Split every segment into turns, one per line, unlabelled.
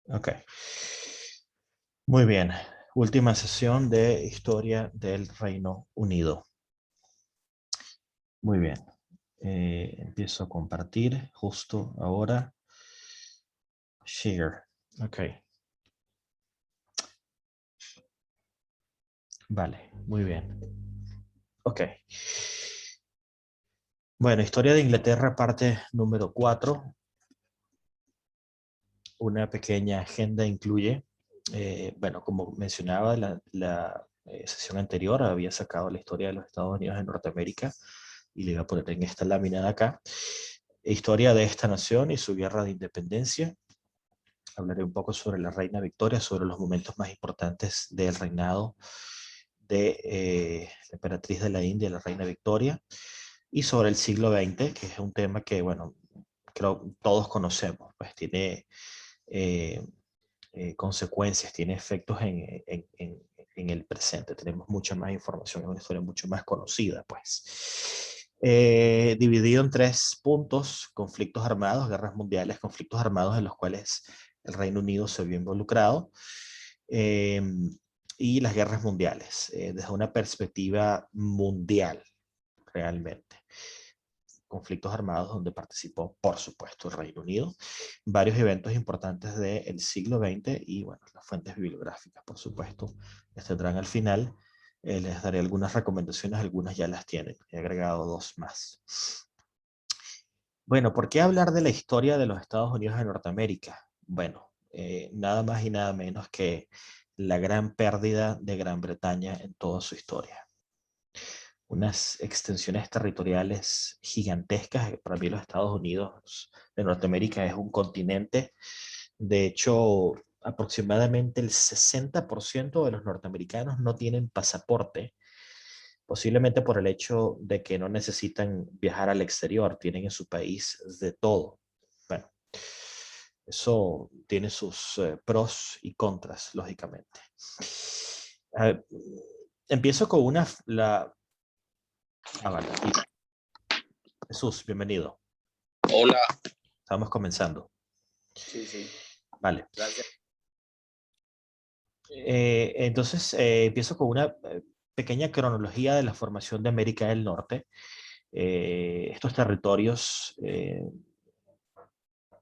Ok. Muy bien. Última sesión de historia del Reino Unido. Muy bien. Empiezo a compartir justo ahora. Share. Ok. Vale, muy bien. Ok. Bueno, historia de Inglaterra, parte número 4. Una pequeña agenda incluye, bueno, como mencionaba, la sesión anterior había sacado la historia de los Estados Unidos de Norteamérica y le iba a poner en esta lámina de acá. Historia de esta nación y su guerra de independencia. Hablaré un poco sobre la reina Victoria, sobre los momentos más importantes del reinado de la emperatriz de la India, la reina Victoria, y sobre el siglo XX, que es un tema que, bueno, creo todos conocemos, pues tiene eh, consecuencias, tiene efectos en el presente. Tenemos mucha más información, es una historia mucho más conocida, pues. Dividido en 3 puntos: conflictos armados, guerras mundiales, conflictos armados en los cuales el Reino Unido se vio involucrado, eh, y las guerras mundiales, desde una perspectiva mundial, realmente. Conflictos armados donde participó, por supuesto, el Reino Unido, varios eventos importantes del siglo XX y, bueno, las fuentes bibliográficas, por supuesto, las tendrán al final. Les daré algunas recomendaciones, algunas ya las tienen, he agregado 2 más. Bueno, ¿por qué hablar de la historia de los Estados Unidos de Norteamérica? Bueno, nada más y nada menos que la gran pérdida de Gran Bretaña en toda su historia. Unas extensiones territoriales gigantescas. Para mí los Estados Unidos de Norteamérica es un continente. De hecho, aproximadamente el 60% de los norteamericanos no tienen pasaporte, posiblemente por el hecho de que no necesitan viajar al exterior, tienen en su país de todo. Bueno, eso tiene sus pros y contras, lógicamente. A empiezo con vale, Jesús, bienvenido.
Hola,
Estamos comenzando.
sí, sí,
Vale.
gracias.
Entonces, empiezo con una pequeña cronología de la formación de América del Norte. Estos territorios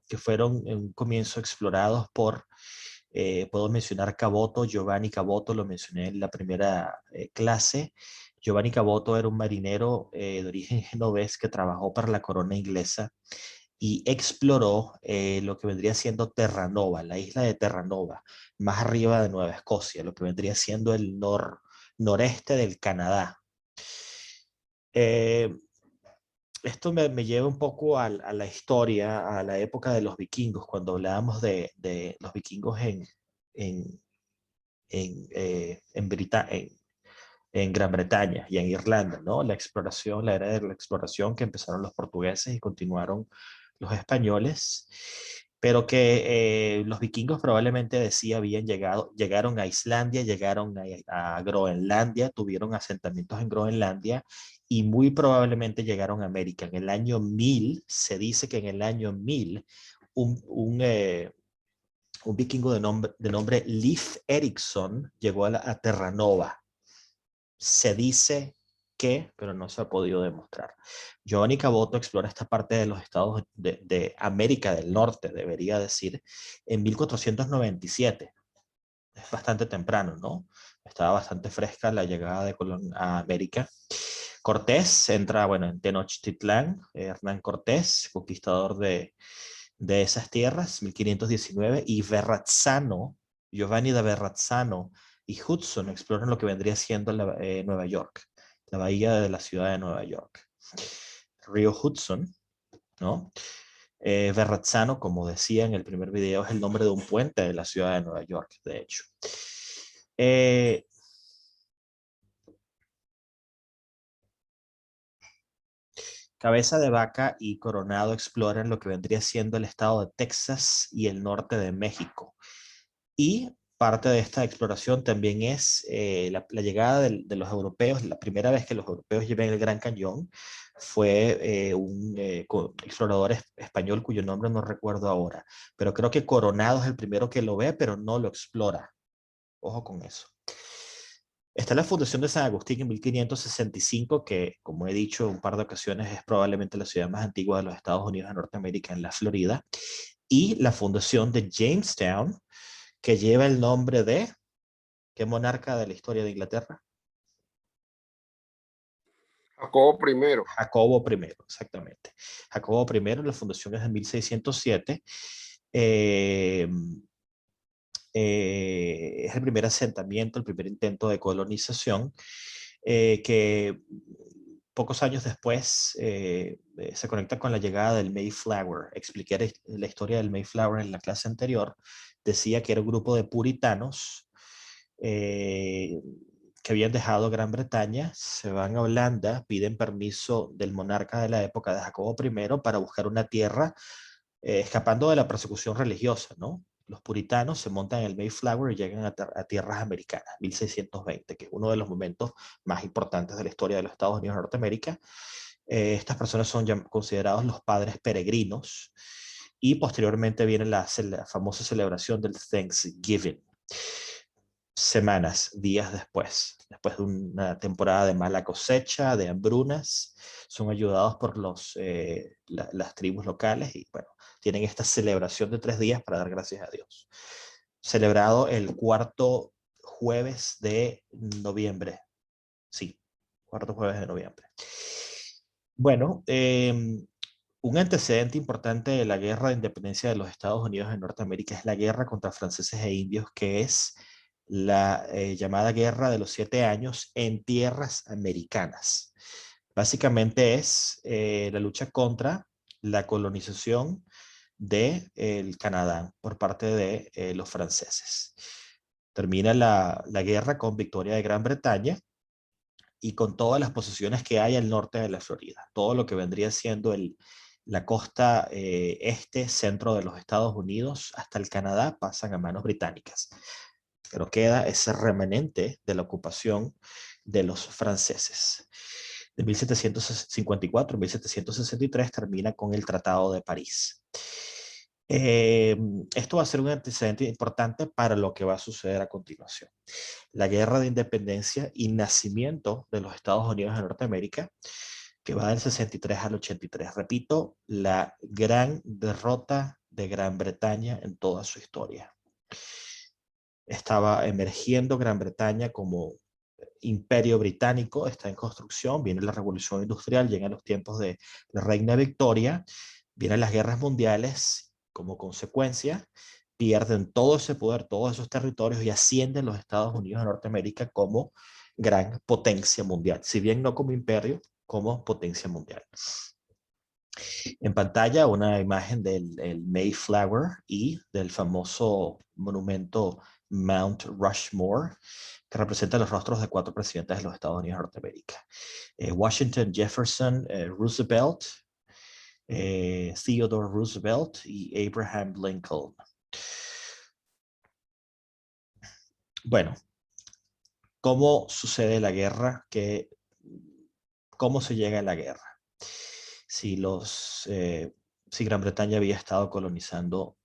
que fueron en un comienzo explorados puedo mencionar Caboto, Giovanni Caboto, lo mencioné en la primera clase. Giovanni Caboto era un marinero de origen genovés que trabajó para la corona inglesa y exploró lo que vendría siendo Terranova, la isla de Terranova, más arriba de Nueva Escocia, lo que vendría siendo el noreste del Canadá. Eh, Esto me lleva un poco a la historia, a la época de los vikingos, cuando hablábamos de los vikingos en, en Gran Bretaña y en Irlanda, ¿no? La exploración, la era de la exploración que empezaron los portugueses y continuaron los españoles, pero que los vikingos probablemente decía habían llegaron a Islandia, llegaron a Groenlandia, tuvieron asentamientos en Groenlandia y muy probablemente llegaron a América. En el año 1000, se dice que en el año 1000, un, un, eh, un vikingo de nombre Leif Erikson llegó a Terranova. Se dice que, pero no se ha podido demostrar. Giovanni Caboto explora esta parte de los estados de América del Norte, debería decir, en 1497. Es bastante temprano, ¿no? Estaba bastante fresca la llegada de Colón a América. Cortés entra, bueno, en Tenochtitlán, Hernán Cortés, conquistador de esas tierras, 1519, y Verrazzano, Giovanni da Verrazzano y Hudson exploran lo que vendría siendo Nueva York, la bahía de la ciudad de Nueva York. Río Hudson, ¿no? Verrazzano, como decía en el primer video, es el nombre de un puente de la ciudad de Nueva York, de hecho. Eh, Cabeza de Vaca y Coronado exploran lo que vendría siendo el estado de Texas y el norte de México. Y parte de esta exploración también es la llegada de los europeos. La primera vez que los europeos llegan el Gran Cañón fue un explorador español cuyo nombre no recuerdo ahora, pero creo que Coronado es el primero que lo ve, pero no lo explora. Ojo con eso. Está la fundación de San Agustín en 1565, que, como he dicho un par de ocasiones, es probablemente la ciudad más antigua de los Estados Unidos de Norteamérica, en la Florida. Y la fundación de Jamestown, que lleva el nombre de, ¿qué monarca de la historia de Inglaterra?
Jacobo I.
Jacobo I, exactamente. Jacobo I, la fundación es de 1607. Eh, es el primer asentamiento, el primer intento de colonización, que pocos años después se conecta con la llegada del Mayflower. Expliqué la historia del Mayflower en la clase anterior. Decía que era un grupo de puritanos que habían dejado Gran Bretaña, se van a Holanda, piden permiso del monarca de la época, de Jacobo I, para buscar una tierra, escapando de la persecución religiosa, ¿no? Los puritanos se montan en el Mayflower y llegan a tierras americanas, 1620, que es uno de los momentos más importantes de la historia de los Estados Unidos de Norteamérica. Estas personas son considerados los padres peregrinos, y posteriormente viene la famosa celebración del Thanksgiving, semanas, días después de una temporada de mala cosecha, de hambrunas, son ayudados por las tribus locales y, bueno, tienen esta celebración de 3 días para dar gracias a Dios. Celebrado el cuarto jueves de noviembre. Sí, cuarto jueves de noviembre. Bueno, un antecedente importante de la guerra de independencia de los Estados Unidos de Norteamérica es la guerra contra franceses e indios, que es la llamada Guerra de los 7 años en tierras americanas. Básicamente es la lucha contra la colonización del Canadá por parte de los franceses. Termina la guerra con victoria de Gran Bretaña y con todas las posesiones que hay al norte de la Florida. Todo lo que vendría siendo la costa centro de los Estados Unidos hasta el Canadá pasan a manos británicas. Pero queda ese remanente de la ocupación de los franceses. De 1754 a 1763 termina con el Tratado de París. Esto va a ser un antecedente importante para lo que va a suceder a continuación. La guerra de independencia y nacimiento de los Estados Unidos de Norteamérica, que va del 63 al 83. Repito, la gran derrota de Gran Bretaña en toda su historia. Estaba emergiendo Gran Bretaña como imperio británico, está en construcción, viene la revolución industrial, llegan los tiempos de la reina Victoria, vienen las guerras mundiales, como consecuencia pierden todo ese poder, todos esos territorios, y ascienden los Estados Unidos de Norteamérica como gran potencia mundial, si bien no como imperio, como potencia mundial. En pantalla una imagen del Mayflower y del famoso monumento Mount Rushmore, que representa los rostros de 4 presidentes de los Estados Unidos de Norteamérica. Washington, Jefferson, Roosevelt, Theodore Roosevelt y Abraham Lincoln. Bueno, ¿cómo sucede la guerra? ¿Cómo se llega a la guerra? Si Gran Bretaña había estado colonizando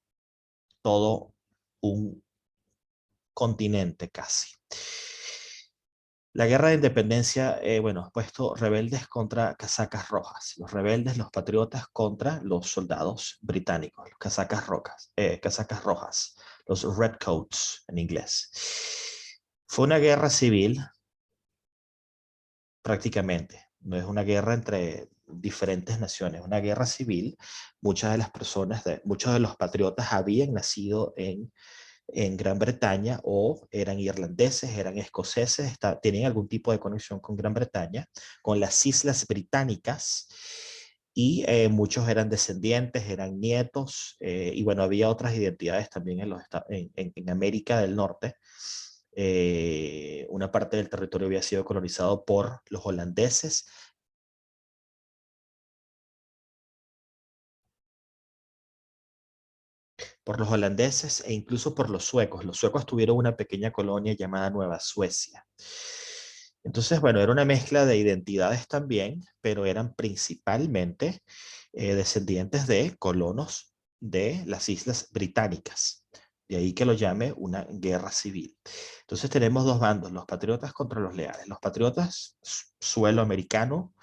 todo un continente casi. La guerra de independencia, ha puesto rebeldes contra casacas rojas, los rebeldes, los patriotas contra los soldados británicos, los casacas rojas, los redcoats en inglés. Fue una guerra civil, prácticamente. No es una guerra entre diferentes naciones, una guerra civil. Muchas de las personas, muchos de los patriotas habían nacido en Gran Bretaña, o eran irlandeses, eran escoceses, tenían algún tipo de conexión con Gran Bretaña, con las Islas Británicas, y muchos eran descendientes, eran nietos, y bueno, había otras identidades también en América del Norte. Una parte del territorio había sido colonizado por los holandeses. por los holandeses e incluso por los suecos. Los suecos tuvieron una pequeña colonia llamada Nueva Suecia. Entonces, bueno, era una mezcla de identidades también, pero eran principalmente descendientes de colonos de las Islas Británicas. De ahí que lo llame una guerra civil. Entonces tenemos dos bandos, los patriotas contra los leales. Los patriotas, suelo americano,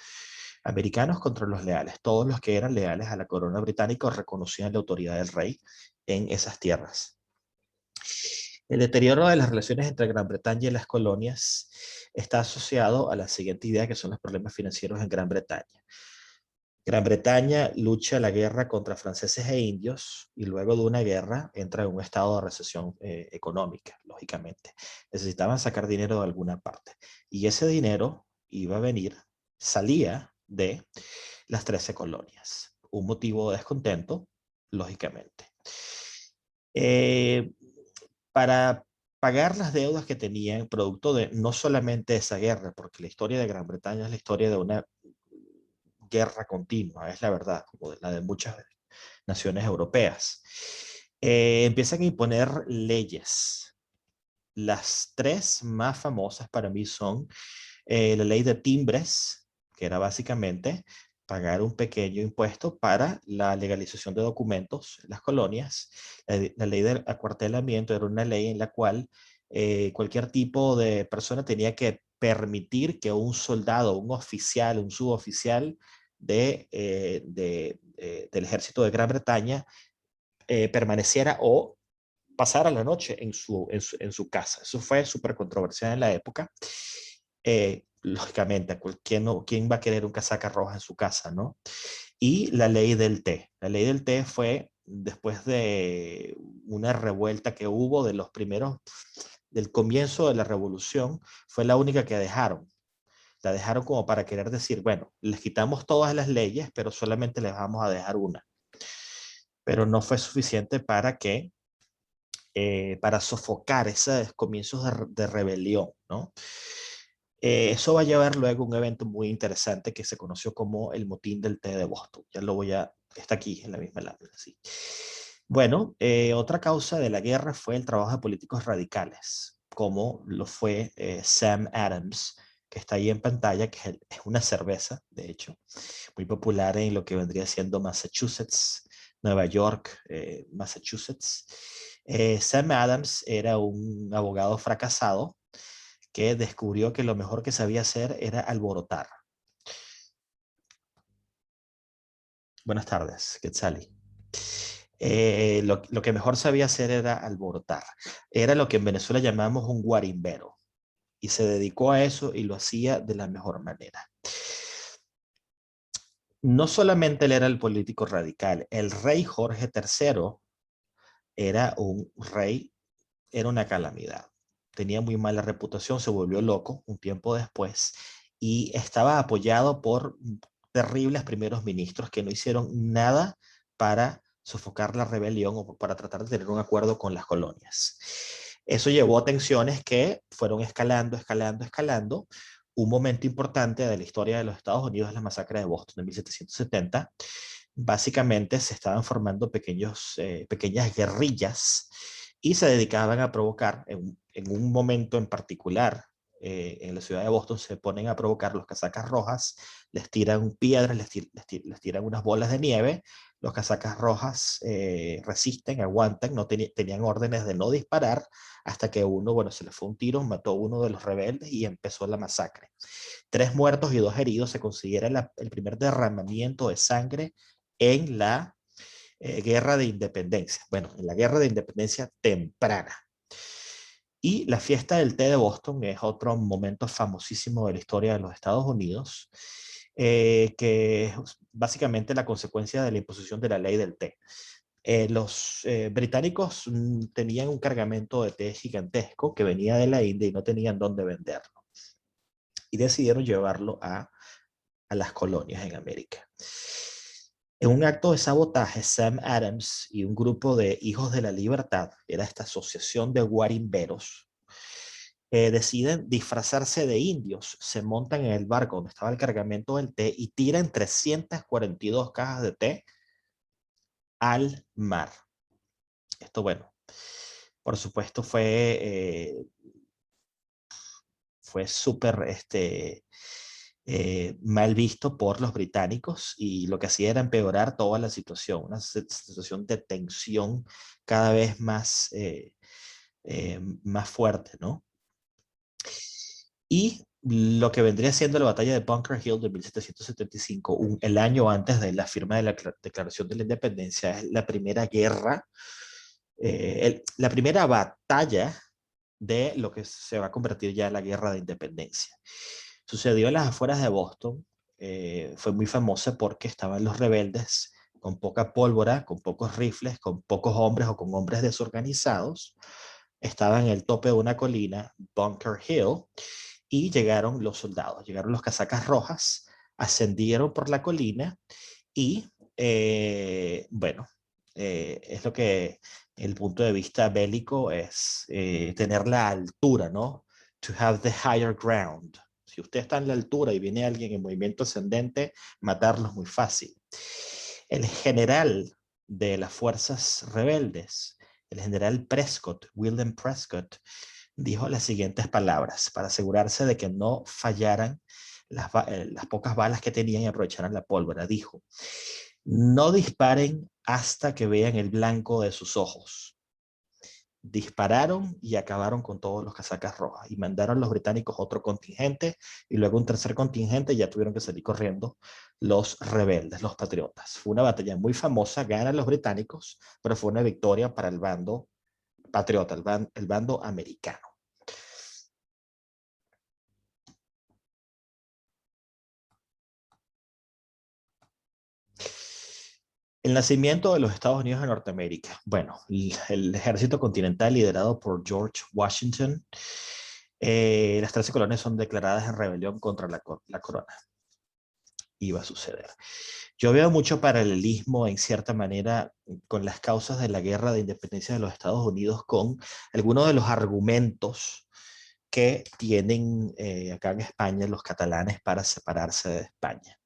americanos contra los leales. Todos los que eran leales a la corona británica o reconocían la autoridad del rey en esas tierras. El deterioro de las relaciones entre Gran Bretaña y las colonias está asociado a la siguiente idea, que son los problemas financieros en Gran Bretaña. Gran Bretaña lucha la guerra contra franceses e indios y luego de una guerra entra en un estado de recesión económica, lógicamente. Necesitaban sacar dinero de alguna parte y ese dinero iba a venir, salía de las 13 colonias. Un motivo de descontento, lógicamente. Eh, para pagar las deudas que tenían, producto de no solamente esa guerra, porque la historia de Gran Bretaña es la historia de una guerra continua, es la verdad, como la de muchas naciones europeas. Empiezan a imponer leyes. Las tres más famosas para mí son la ley de timbres, que era básicamente pagar un pequeño impuesto para la legalización de documentos en las colonias. La ley del acuartelamiento era una ley en la cual cualquier tipo de persona tenía que permitir que un soldado, un oficial, un suboficial del ejército de Gran Bretaña permaneciera o pasara la noche en su casa. Eso fue súper controversial en la época. Lógicamente, ¿quién va a querer un casaca roja en su casa, no? Y la ley del té. La ley del té fue después de una revuelta que hubo de los primeros, del comienzo de la revolución, fue la única que dejaron. La dejaron como para querer decir, bueno, les quitamos todas las leyes, pero solamente les vamos a dejar una. Pero no fue suficiente para sofocar esos comienzos de rebelión, ¿no? Eso va a llevar luego a un evento muy interesante que se conoció como el motín del té de Boston. Ya lo voy a, está aquí en la misma lámina, sí. Bueno, otra causa de la guerra fue el trabajo de políticos radicales, como lo fue Sam Adams, que está ahí en pantalla, que es una cerveza, de hecho, muy popular en lo que vendría siendo Massachusetts, Nueva York, Massachusetts. Sam Adams era un abogado fracasado que descubrió que lo mejor que sabía hacer era alborotar. Buenas tardes, Quetzali. Lo que mejor sabía hacer era alborotar. Era lo que en Venezuela llamamos un guarimbero. Y se dedicó a eso y lo hacía de la mejor manera. No solamente él era el político radical, el rey Jorge III era un rey, era una calamidad. Tenía muy mala reputación, se volvió loco un tiempo después y estaba apoyado por terribles primeros ministros que no hicieron nada para sofocar la rebelión o para tratar de tener un acuerdo con las colonias. Eso llevó a tensiones que fueron escalando, escalando, escalando. Un momento importante de la historia de los Estados Unidos es la masacre de Boston de 1770. Básicamente se estaban formando pequeñas guerrillas y se dedicaban a provocar, en un momento en particular, en la ciudad de Boston se ponen a provocar los casacas rojas, les tiran piedras, les tiran unas bolas de nieve, los casacas rojas resisten, aguantan, no tenían órdenes de no disparar, hasta que uno, bueno, se le fue un tiro, mató a uno de los rebeldes y empezó la masacre. 3 muertos y 2 heridos, se considera el primer derramamiento de sangre en la guerra de independencia. Bueno, en la guerra de independencia temprana. Y la fiesta del té de Boston es otro momento famosísimo de la historia de los Estados Unidos, que es básicamente la consecuencia de la imposición de la ley del té. Los británicos tenían un cargamento de té gigantesco que venía de la India y no tenían dónde venderlo. Y decidieron llevarlo a las colonias en América. En un acto de sabotaje, Sam Adams y un grupo de hijos de la libertad, era esta asociación de guarimberos, deciden disfrazarse de indios, se montan en el barco donde estaba el cargamento del té y tiran 342 cajas de té al mar. Esto, bueno, por supuesto fue súper mal visto por los británicos y lo que hacía era empeorar toda la situación, una situación de tensión cada vez más fuerte, ¿no? Y lo que vendría siendo la batalla de Bunker Hill de 1775, el año antes de la firma de la Declaración de la Independencia, es la primera guerra, la primera batalla de lo que se va a convertir ya en la Guerra de Independencia. Sucedió en las afueras de Boston, fue muy famosa porque estaban los rebeldes con poca pólvora, con pocos rifles, con pocos hombres o con hombres desorganizados. Estaban en el tope de una colina, Bunker Hill, y llegaron los soldados, llegaron los casacas rojas, ascendieron por la colina y, bueno, es lo que el punto de vista bélico es tener la altura, ¿no? To have the higher ground. Si usted está en la altura y viene alguien en movimiento ascendente, matarlo es muy fácil. El general de las fuerzas rebeldes, el general Prescott, William Prescott, dijo las siguientes palabras para asegurarse de que no fallaran las pocas balas que tenían y aprovecharan la pólvora. Dijo: no disparen hasta que vean el blanco de sus ojos. Dispararon y acabaron con todos los casacas rojas y mandaron los británicos otro contingente y luego un tercer contingente y ya tuvieron que salir corriendo los rebeldes, los patriotas. Fue una batalla muy famosa, ganan los británicos, pero fue una victoria para el bando patriota, el bando americano. El nacimiento de los Estados Unidos de Norteamérica. Bueno, el ejército continental liderado por George Washington, las 13 colonias son declaradas en rebelión contra la corona. Iba a suceder. Yo veo mucho paralelismo en cierta manera con las causas de la guerra de independencia de los Estados Unidos con algunos de los argumentos que tienen acá en España los catalanes para separarse de España.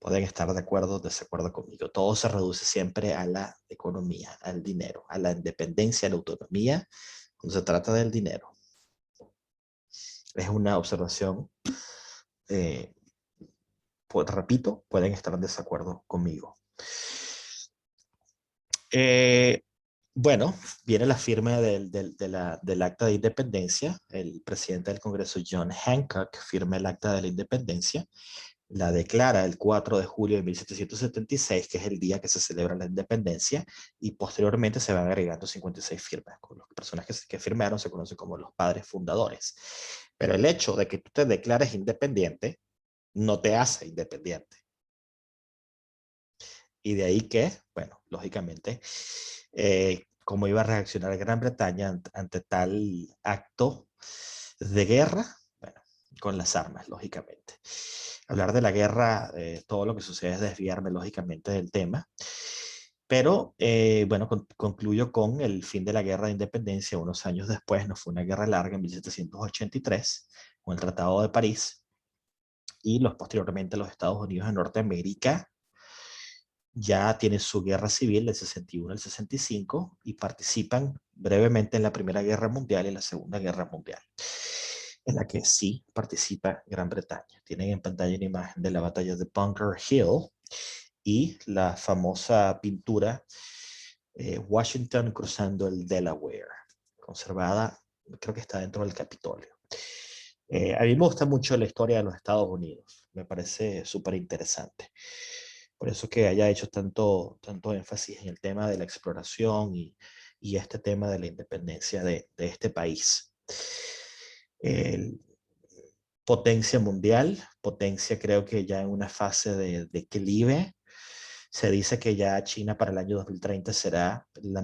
Pueden estar de acuerdo o desacuerdo conmigo. Todo se reduce siempre a la economía, al dinero, a la independencia, a la autonomía, cuando se trata del dinero. Es una observación, pues, repito, pueden estar en desacuerdo conmigo. Bueno, viene la firma del acta de independencia. El presidente del Congreso, John Hancock, firma el acta de la independencia. La declara el 4 de julio de 1776, que es el día que se celebra la independencia, y posteriormente se van agregando 56 firmas. Con las personas que firmaron se conocen como los padres fundadores. Pero el hecho de que tú te declares independiente no te hace independiente. Y de ahí que, bueno, lógicamente, cómo iba a reaccionar Gran Bretaña ante tal acto de guerra, bueno, con las armas, lógicamente. Hablar de la guerra, todo lo que sucede es desviarme, lógicamente, del tema. Pero, bueno, concluyo con el fin de la guerra de independencia unos años después. No fue una guerra larga, en 1783, con el Tratado de París. Y posteriormente los Estados Unidos de Norteamérica ya tienen su guerra civil del 61 al 65 y participan brevemente en la Primera Guerra Mundial y en la Segunda Guerra Mundial, en la que sí participa Gran Bretaña. Tienen en pantalla una imagen de la batalla de Bunker Hill y la famosa pintura Washington cruzando el Delaware, conservada, creo que está dentro del Capitolio. A mí me gusta mucho la historia de los Estados Unidos, me parece súper interesante. Por eso que haya hecho tanto énfasis en el tema de la exploración y este tema de la independencia de este país. Potencia mundial, potencia creo que ya en una fase de declive. Se dice que ya China para el año 2030 será la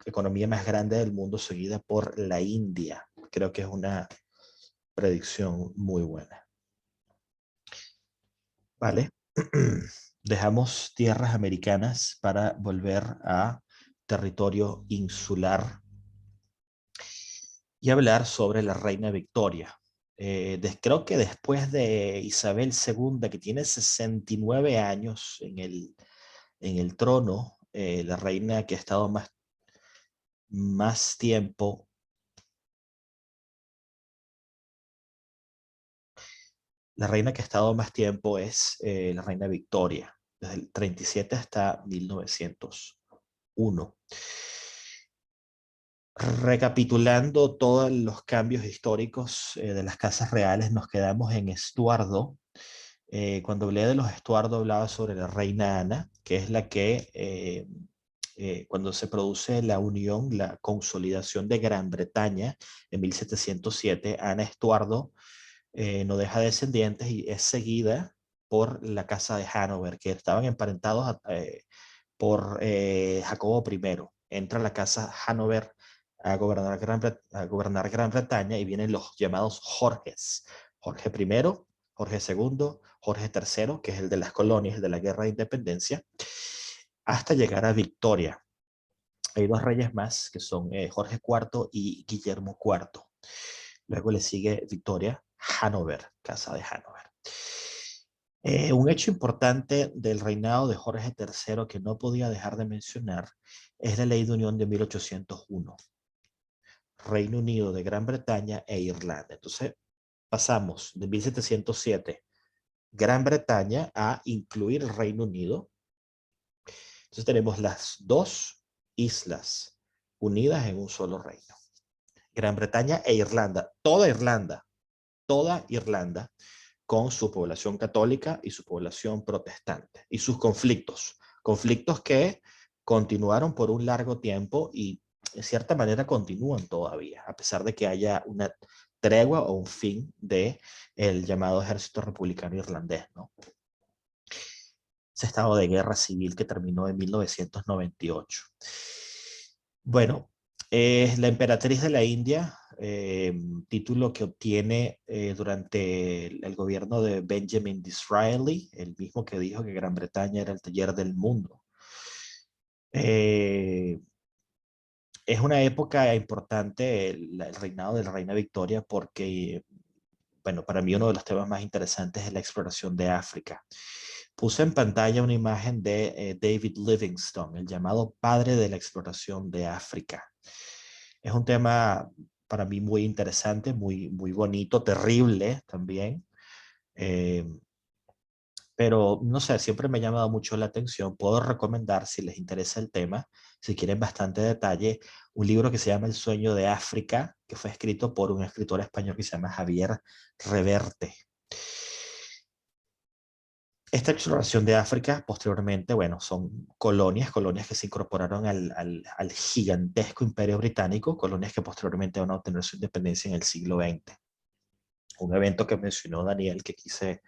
economía más grande del mundo, seguida por la India. Creo que es una predicción muy buena. Vale. Dejamos tierras americanas para volver a territorio insular y hablar sobre la reina Victoria. Creo que después de Isabel II, que tiene 69 años en el trono, la reina que ha estado más más tiempo, la reina que ha estado más tiempo es la reina Victoria, desde el 37 hasta 1901. Recapitulando todos los cambios históricos de las casas reales, nos quedamos en Estuardo. Cuando hablé de los Estuardo, hablaba sobre la reina Ana, que es la que, cuando se produce la unión, la consolidación de Gran Bretaña en 1707, Ana Estuardo no deja descendientes y es seguida por la casa de Hanover, que estaban emparentados por Jacobo I. Entra a la casa Hanover a gobernar Gran Bretaña y vienen los llamados Jorges. Jorge I, Jorge II, Jorge III, que es el de las colonias, el de la Guerra de Independencia, hasta llegar a Victoria. Hay dos reyes más, que son Jorge IV y Guillermo IV. Luego le sigue Victoria, Hanover, casa de Hanover. Un hecho importante del reinado de Jorge III que no podía dejar de mencionar es la Ley de Unión de 1801, Reino Unido de Gran Bretaña e Irlanda. Entonces pasamos de 1707, Gran Bretaña, a incluir el Reino Unido. Entonces tenemos las dos islas unidas en un solo reino. Gran Bretaña e Irlanda, toda Irlanda, con su población católica y su población protestante, y sus conflictos que continuaron por un largo tiempo y de cierta manera continúan todavía, a pesar de que haya una tregua o un fin de el llamado ejército republicano irlandés, ¿no? Ese estado de guerra civil que terminó en 1998. Bueno, la emperatriz de la India, título que obtiene durante el gobierno de Benjamin Disraeli, el mismo que dijo que Gran Bretaña era el taller del mundo. Es una época importante el reinado de la reina Victoria porque, bueno, para mí uno de los temas más interesantes es la exploración de África. Puse en pantalla una imagen de David Livingstone, el llamado padre de la exploración de África. Es un tema para mí muy interesante, muy bonito, terrible también. Eh, pero no sé, siempre me ha llamado mucho la atención. Puedo recomendar, si les interesa el tema, si quieren bastante detalle, un libro que se llama El sueño de África, que fue escrito por un escritor español que se llama Javier Reverte. Esta exploración de África, posteriormente, bueno, son colonias que se incorporaron al gigantesco imperio británico, colonias que posteriormente van a obtener su independencia en el siglo XX. Un evento que mencionó Daniel, que quise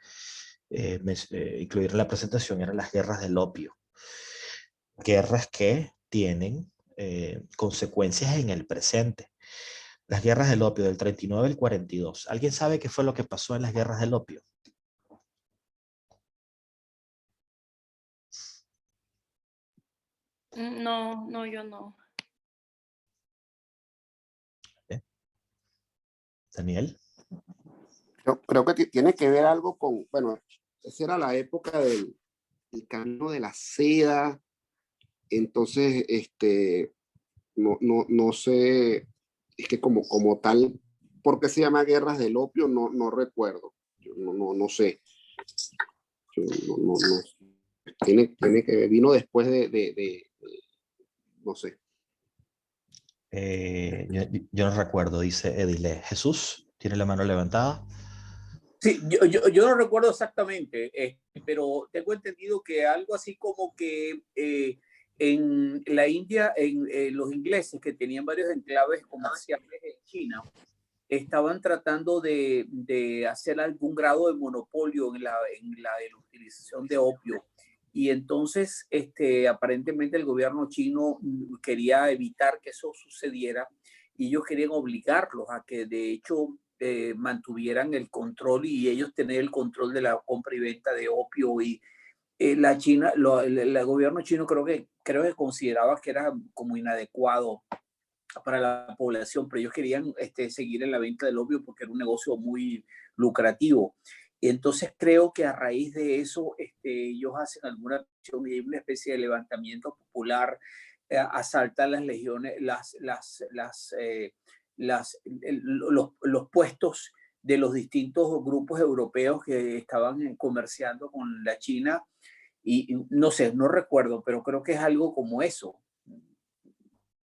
incluir en la presentación, eran las guerras del opio. Guerras que tienen consecuencias en el presente. Las guerras del opio del 39 al 42. ¿Alguien sabe qué fue lo que pasó en las guerras del opio?
No, no, yo no.
Daniel.
Creo que tiene que ver algo con, bueno, esa era la época del camino de la seda, entonces, no sé, es que como tal, ¿por qué se llama guerras del opio? No recuerdo, yo no sé, yo tiene que, vino después de no sé.
Yo no recuerdo, dice Edile. Jesús, ¿tiene la mano levantada?
Sí, yo no recuerdo exactamente, pero tengo entendido que algo así como que en la India, los ingleses que tenían varios enclaves comerciales en China, estaban tratando de hacer algún grado de monopolio en la utilización de opio. Y entonces, aparentemente el gobierno chino quería evitar que eso sucediera y ellos querían obligarlos a que de hecho mantuvieran el control y ellos tener el control de la compra y venta de opio. Y la China, el gobierno chino creo que consideraba que era como inadecuado para la población, pero ellos querían seguir en la venta del opio porque era un negocio muy lucrativo. Entonces creo que a raíz de eso ellos hacen alguna acción y hay una especie de levantamiento popular asaltan las legiones, los puestos de los distintos grupos europeos que estaban comerciando con la China. Y no sé, no recuerdo, pero creo que es algo como eso.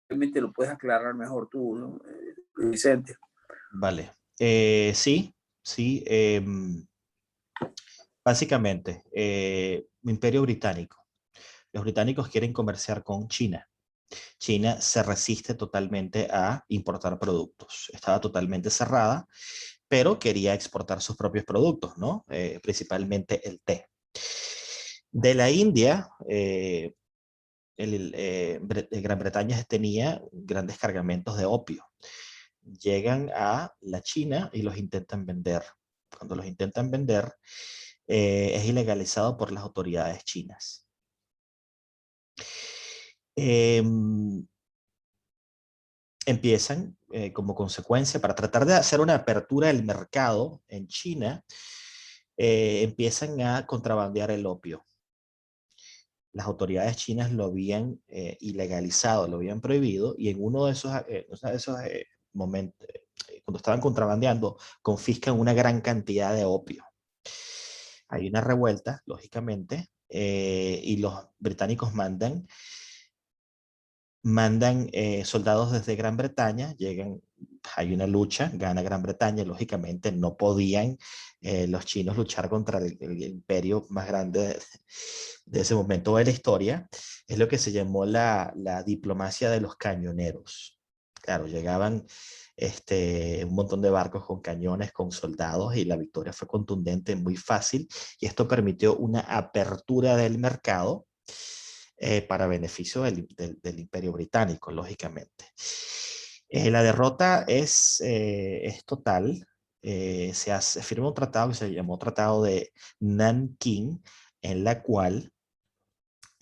Realmente lo puedes aclarar mejor tú, ¿no? Vicente.
Vale. Sí, sí. Básicamente, Imperio Británico. Los británicos quieren comerciar con China. China se resiste totalmente a importar productos. Estaba totalmente cerrada, pero quería exportar sus propios productos, ¿no? Principalmente el té. De la India, Gran Bretaña tenía grandes cargamentos de opio. Llegan a la China y los intentan vender. Cuando los intentan vender, es ilegalizado por las autoridades chinas. Empiezan como consecuencia, para tratar de hacer una apertura del mercado en China, empiezan a contrabandear el opio. Las autoridades chinas lo habían ilegalizado, lo habían prohibido, y en uno de esos momentos, cuando estaban contrabandeando, confiscan una gran cantidad de opio. Hay una revuelta, lógicamente, y los británicos mandan soldados desde Gran Bretaña, llegan, hay una lucha, gana Gran Bretaña, lógicamente no podían los chinos luchar contra el imperio más grande de ese momento de la historia. Es lo que se llamó la diplomacia de los cañoneros. Claro, llegaban un montón de barcos con cañones, con soldados, y la victoria fue contundente, muy fácil, y esto permitió una apertura del mercado para beneficio del Imperio Británico, lógicamente. La derrota es total. Se firma un tratado que se llamó Tratado de Nanking, en la cual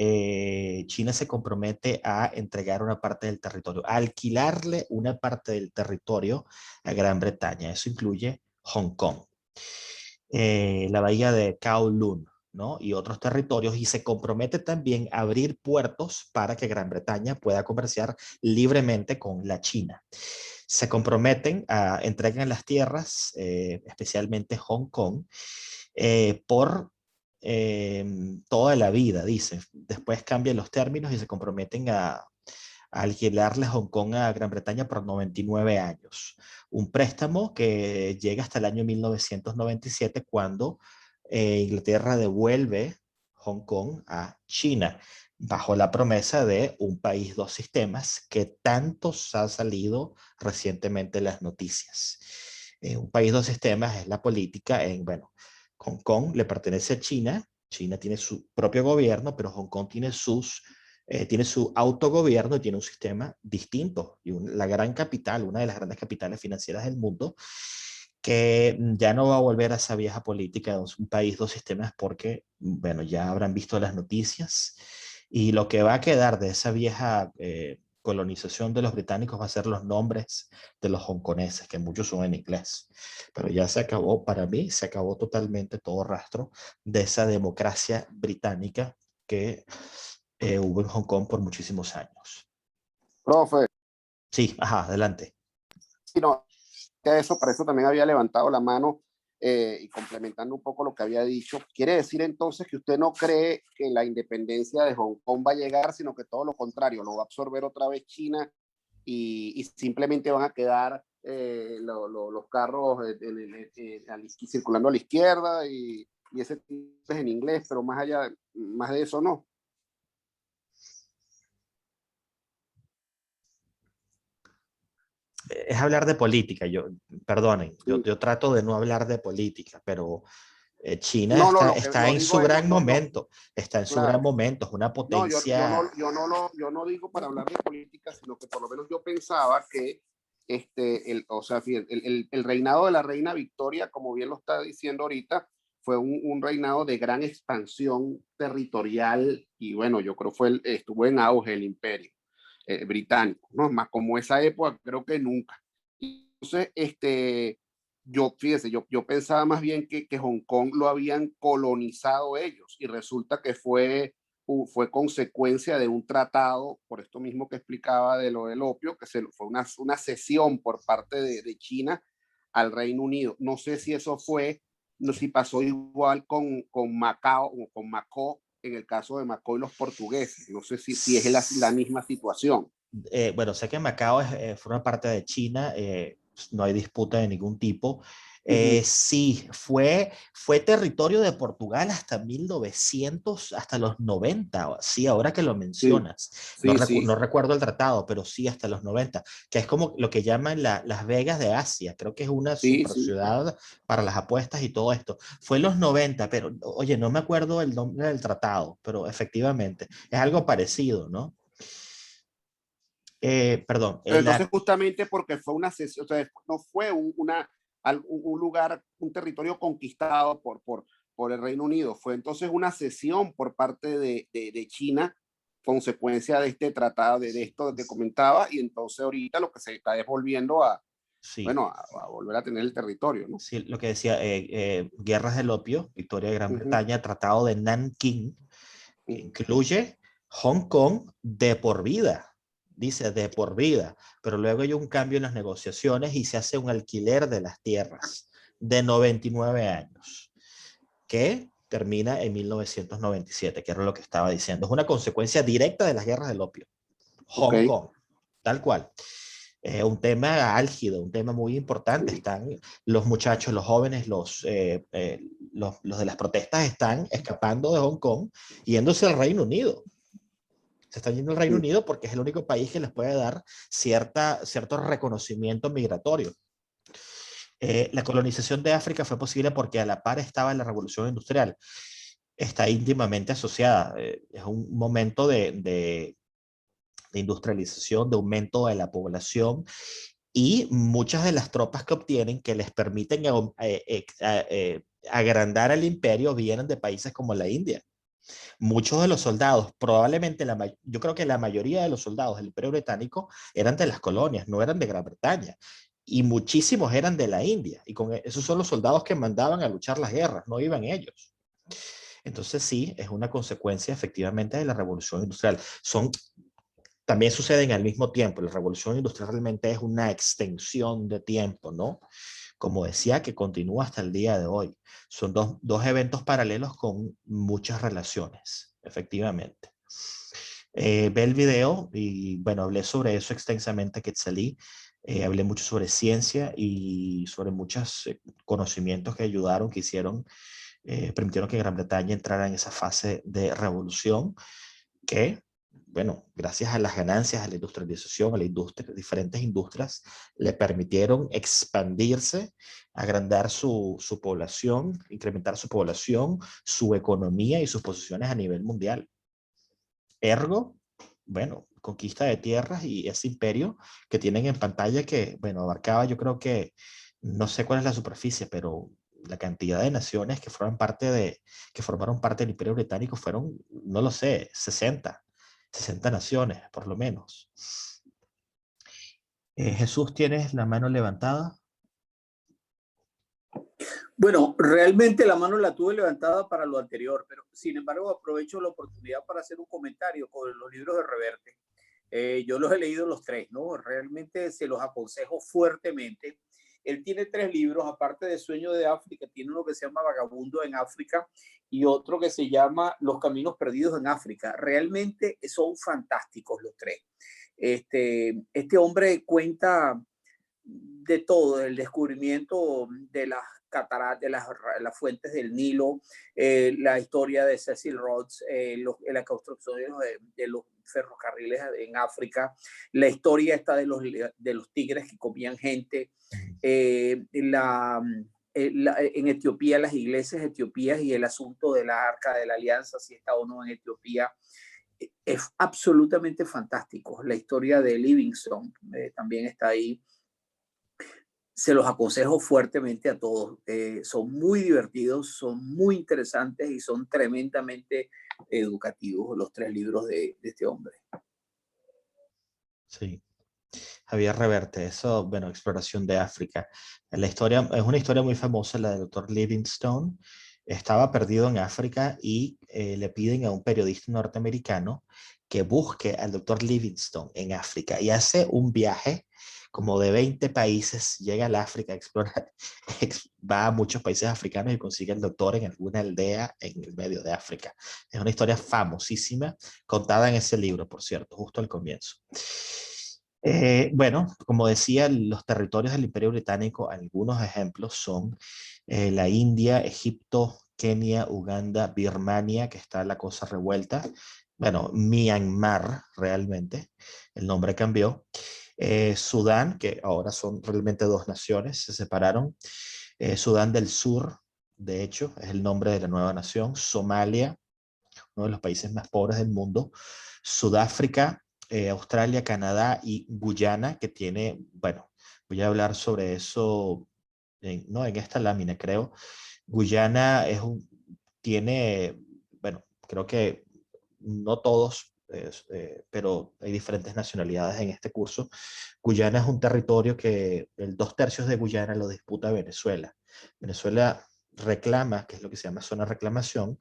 China se compromete a entregar una parte del territorio, a alquilarle una parte del territorio a Gran Bretaña. Eso incluye Hong Kong, la bahía de Kowloon, ¿no? Y otros territorios, y se compromete también a abrir puertos para que Gran Bretaña pueda comerciar libremente con la China. Se comprometen a entregar las tierras, especialmente Hong Kong, por toda la vida, dicen. Después cambian los términos y se comprometen a alquilarle Hong Kong a Gran Bretaña por 99 años. Un préstamo que llega hasta el año 1997, cuando Inglaterra devuelve Hong Kong a China, bajo la promesa de un país, dos sistemas, que tantos ha salido recientemente en las noticias. Un país, dos sistemas es la política bueno, Hong Kong le pertenece a China, China tiene su propio gobierno, pero Hong Kong tiene su autogobierno y tiene un sistema distinto. Y la gran capital, una de las grandes capitales financieras del mundo, que ya no va a volver a esa vieja política de un país, dos sistemas, porque, bueno, ya habrán visto las noticias. Y lo que va a quedar de esa vieja colonización de los británicos va a ser los nombres de los hongkoneses, que muchos son en inglés. Pero ya se acabó, para mí, se acabó totalmente todo rastro de esa democracia británica que hubo en Hong Kong por muchísimos años.
Profe,
Sí, ajá, adelante.
sí, no, que eso, para eso también había levantado la mano, y complementando un poco lo que había dicho. Quiere decir entonces que usted no cree que la independencia de Hong Kong va a llegar, sino que todo lo contrario, lo va a absorber otra vez China, y simplemente van a quedar los carros circulando a la izquierda, y ese es en inglés, pero más de eso no.
Es hablar de política, perdonen,
Sí.
yo trato de no hablar de política, pero China
No, lo que
está
lo
en su
digo es,
gran momento, está en su gran
claro.
momento, es una
No,
potencia.
yo no digo para hablar de política, sino que por lo menos yo pensaba que o sea, el reinado de la reina Victoria, como bien lo está diciendo ahorita, fue un reinado de gran expansión territorial, y bueno, yo creo estuvo en auge el imperio británico, ¿no? Más como esa época, creo que nunca. Entonces, fíjese, yo pensaba más bien que Hong Kong lo habían colonizado ellos, y resulta que fue fue consecuencia de un tratado, por esto mismo que explicaba de lo del opio, que fue una cesión por parte de China al Reino Unido. No sé si eso fue, no sé si pasó igual con Macao o con Macó, en el caso de Macó y los portugueses. No sé si es la misma situación.
Bueno, sé que Macao forma parte de China, no hay disputa de ningún tipo. Sí, fue territorio de Portugal hasta 1900, hasta los 90, sí, ahora que lo mencionas.
Sí,
No recuerdo el tratado, pero sí, hasta los 90, que es como lo que llaman Las Vegas de Asia. Creo que es una super ciudad para las apuestas y todo esto. Fue en los 90, pero oye, no me acuerdo el nombre del tratado, pero efectivamente es algo parecido, ¿no? Perdón.
Entonces, justamente porque fue una cesión, o sea, no fue un lugar, un territorio conquistado por el Reino Unido, fue entonces una cesión por parte de China, consecuencia de este tratado, de esto que comentaba, y entonces ahorita lo que se está es volviendo a,
sí.
bueno, a volver a tener el territorio, ¿no?
Sí, lo que decía, guerras del opio, victoria de Gran Bretaña, tratado de Nanking, que incluye Hong Kong de por vida, dice de por vida, pero luego hay un cambio en las negociaciones y se hace un alquiler de las tierras de 99 años, que termina en 1997, que era lo que estaba diciendo. Es una consecuencia directa de las guerras del opio. Hong Kong, tal cual. Un tema álgido, un tema muy importante. Están los muchachos, los jóvenes, los de las protestas están escapando de Hong Kong, yéndose al Reino Unido. Se están yendo al Reino Unido porque es el único país que les puede dar cierto reconocimiento migratorio. La colonización de África fue posible porque a la par estaba la revolución industrial. Está íntimamente asociada. Es un momento de industrialización, de aumento de la población, y muchas de las tropas que obtienen que les permiten agrandar el imperio vienen de países como la India. Muchos de los soldados, probablemente yo creo que la mayoría de los soldados del Imperio Británico eran de las colonias, no eran de Gran Bretaña. Y muchísimos eran de la India. Y con esos son los soldados que mandaban a luchar las guerras, no iban ellos. Entonces sí, es una consecuencia efectivamente de la revolución industrial. También suceden al mismo tiempo. La revolución industrial realmente es una extensión de tiempo, ¿no? Como decía, que continúa hasta el día de hoy. Son dos eventos paralelos con muchas relaciones, efectivamente. Ve el video y, bueno, hablé sobre eso extensamente, Quetzalí. Hablé mucho sobre ciencia y sobre muchos conocimientos que ayudaron, que hicieron, permitieron que Gran Bretaña entrara en esa fase de revolución que, bueno, gracias a las ganancias, a la industrialización, a la industria, diferentes industrias, le permitieron expandirse, agrandar su población, incrementar su población, su economía y sus posiciones a nivel mundial. Ergo, bueno, conquista de tierras y ese imperio que tienen en pantalla que, bueno, abarcaba, yo creo que, no sé cuál es la superficie, pero la cantidad de naciones que formaron parte del Imperio Británico fueron, no lo sé, 60 naciones, por lo menos. Jesús, ¿tienes la mano levantada?
Bueno, realmente la mano la tuve levantada para lo anterior, pero sin embargo aprovecho la oportunidad para hacer un comentario con los libros de Reverte. Yo los he leído los tres, ¿no? Realmente se los aconsejo fuertemente. Él tiene 3 libros, aparte de Sueño de África, tiene uno que se llama Vagabundo en África y otro que se llama Los Caminos Perdidos en África. Realmente son fantásticos los 3. Este hombre cuenta de todo, el descubrimiento de las cataratas, de las fuentes del Nilo, la historia de Cecil Rhodes, la construcción de los ferrocarriles en África, la historia esta de los tigres que comían gente, en Etiopía, las iglesias etiopías y el asunto de la Arca de la Alianza, si está o no en Etiopía. Es absolutamente fantástico. La historia de Livingstone también está ahí. Se los aconsejo fuertemente a todos. Son muy divertidos, son muy interesantes y son tremendamente educativos los 3 libros de este hombre.
Sí. Javier Reverte, eso, bueno, exploración de África. La historia, es una historia muy famosa, la del doctor Livingstone. estaba perdido en África y le piden a un periodista norteamericano que busque al doctor Livingstone en África y hace un viaje como de 20 países, llega al África a explorar, va a muchos países africanos y consigue al doctor en alguna aldea en el medio de África. Es una historia famosísima, contada en ese libro, por cierto, justo al comienzo. Bueno, como decía, los territorios del Imperio Británico, algunos ejemplos son la India, Egipto, Kenia, Uganda, Birmania, que está la cosa revuelta. Bueno, Myanmar, realmente, el nombre cambió. Sudán, que ahora son realmente dos naciones, se separaron. Sudán del Sur, de hecho, es el nombre de la nueva nación. Somalia, uno de los países más pobres del mundo. Sudáfrica, Australia, Canadá y Guyana, que tiene, bueno, voy a hablar sobre eso no, en esta lámina, creo. Guyana tiene, bueno, creo que no todos, pero hay diferentes nacionalidades en este curso. Guyana es un territorio que el 2/3 de Guyana lo disputa Venezuela. Venezuela reclama, que es lo que se llama zona de reclamación,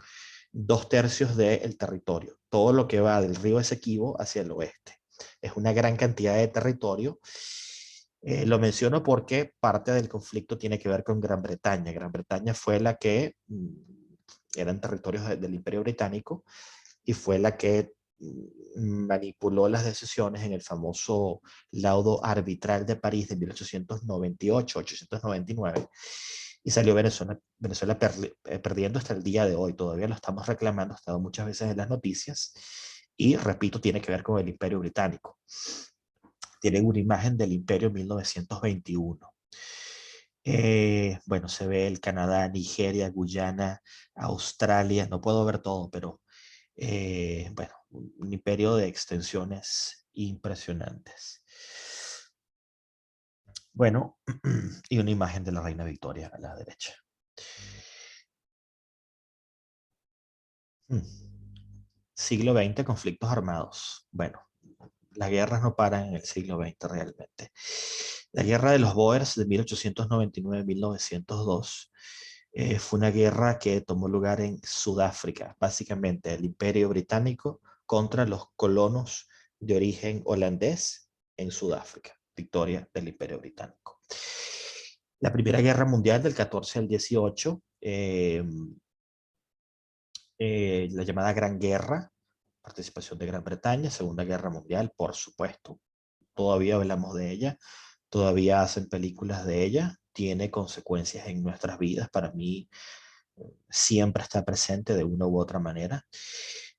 2/3 del territorio, todo lo que va del río Esequibo hacia el oeste. Es una gran cantidad de territorio. Lo menciono porque parte del conflicto tiene que ver con Gran Bretaña. Gran Bretaña fue la que eran territorios del Imperio Británico y fue la que manipuló las decisiones en el famoso laudo arbitral de París de 1898-899 y salió Venezuela perdiendo hasta el día de hoy. Todavía lo estamos reclamando, ha estado muchas veces en las noticias y, repito, tiene que ver con el Imperio Británico. Tienen una imagen del Imperio 1921. Bueno, se ve el Canadá, Nigeria, Guyana, Australia, no puedo ver todo, pero bueno, un imperio de extensiones impresionantes. Bueno, y una imagen de la reina Victoria a la derecha. Siglo XX, conflictos armados. Bueno, las guerras no paran en el siglo XX realmente. La guerra de los Boers de 1899-1902 fue una guerra que tomó lugar en Sudáfrica, básicamente el Imperio Británico contra los colonos de origen holandés en Sudáfrica. Victoria del Imperio Británico. La Primera Guerra Mundial del 14 al 18, la llamada Gran Guerra, participación de Gran Bretaña, Segunda Guerra Mundial, por supuesto, todavía hablamos de ella, todavía hacen películas de ella, tiene consecuencias en nuestras vidas, para mí siempre está presente de una u otra manera.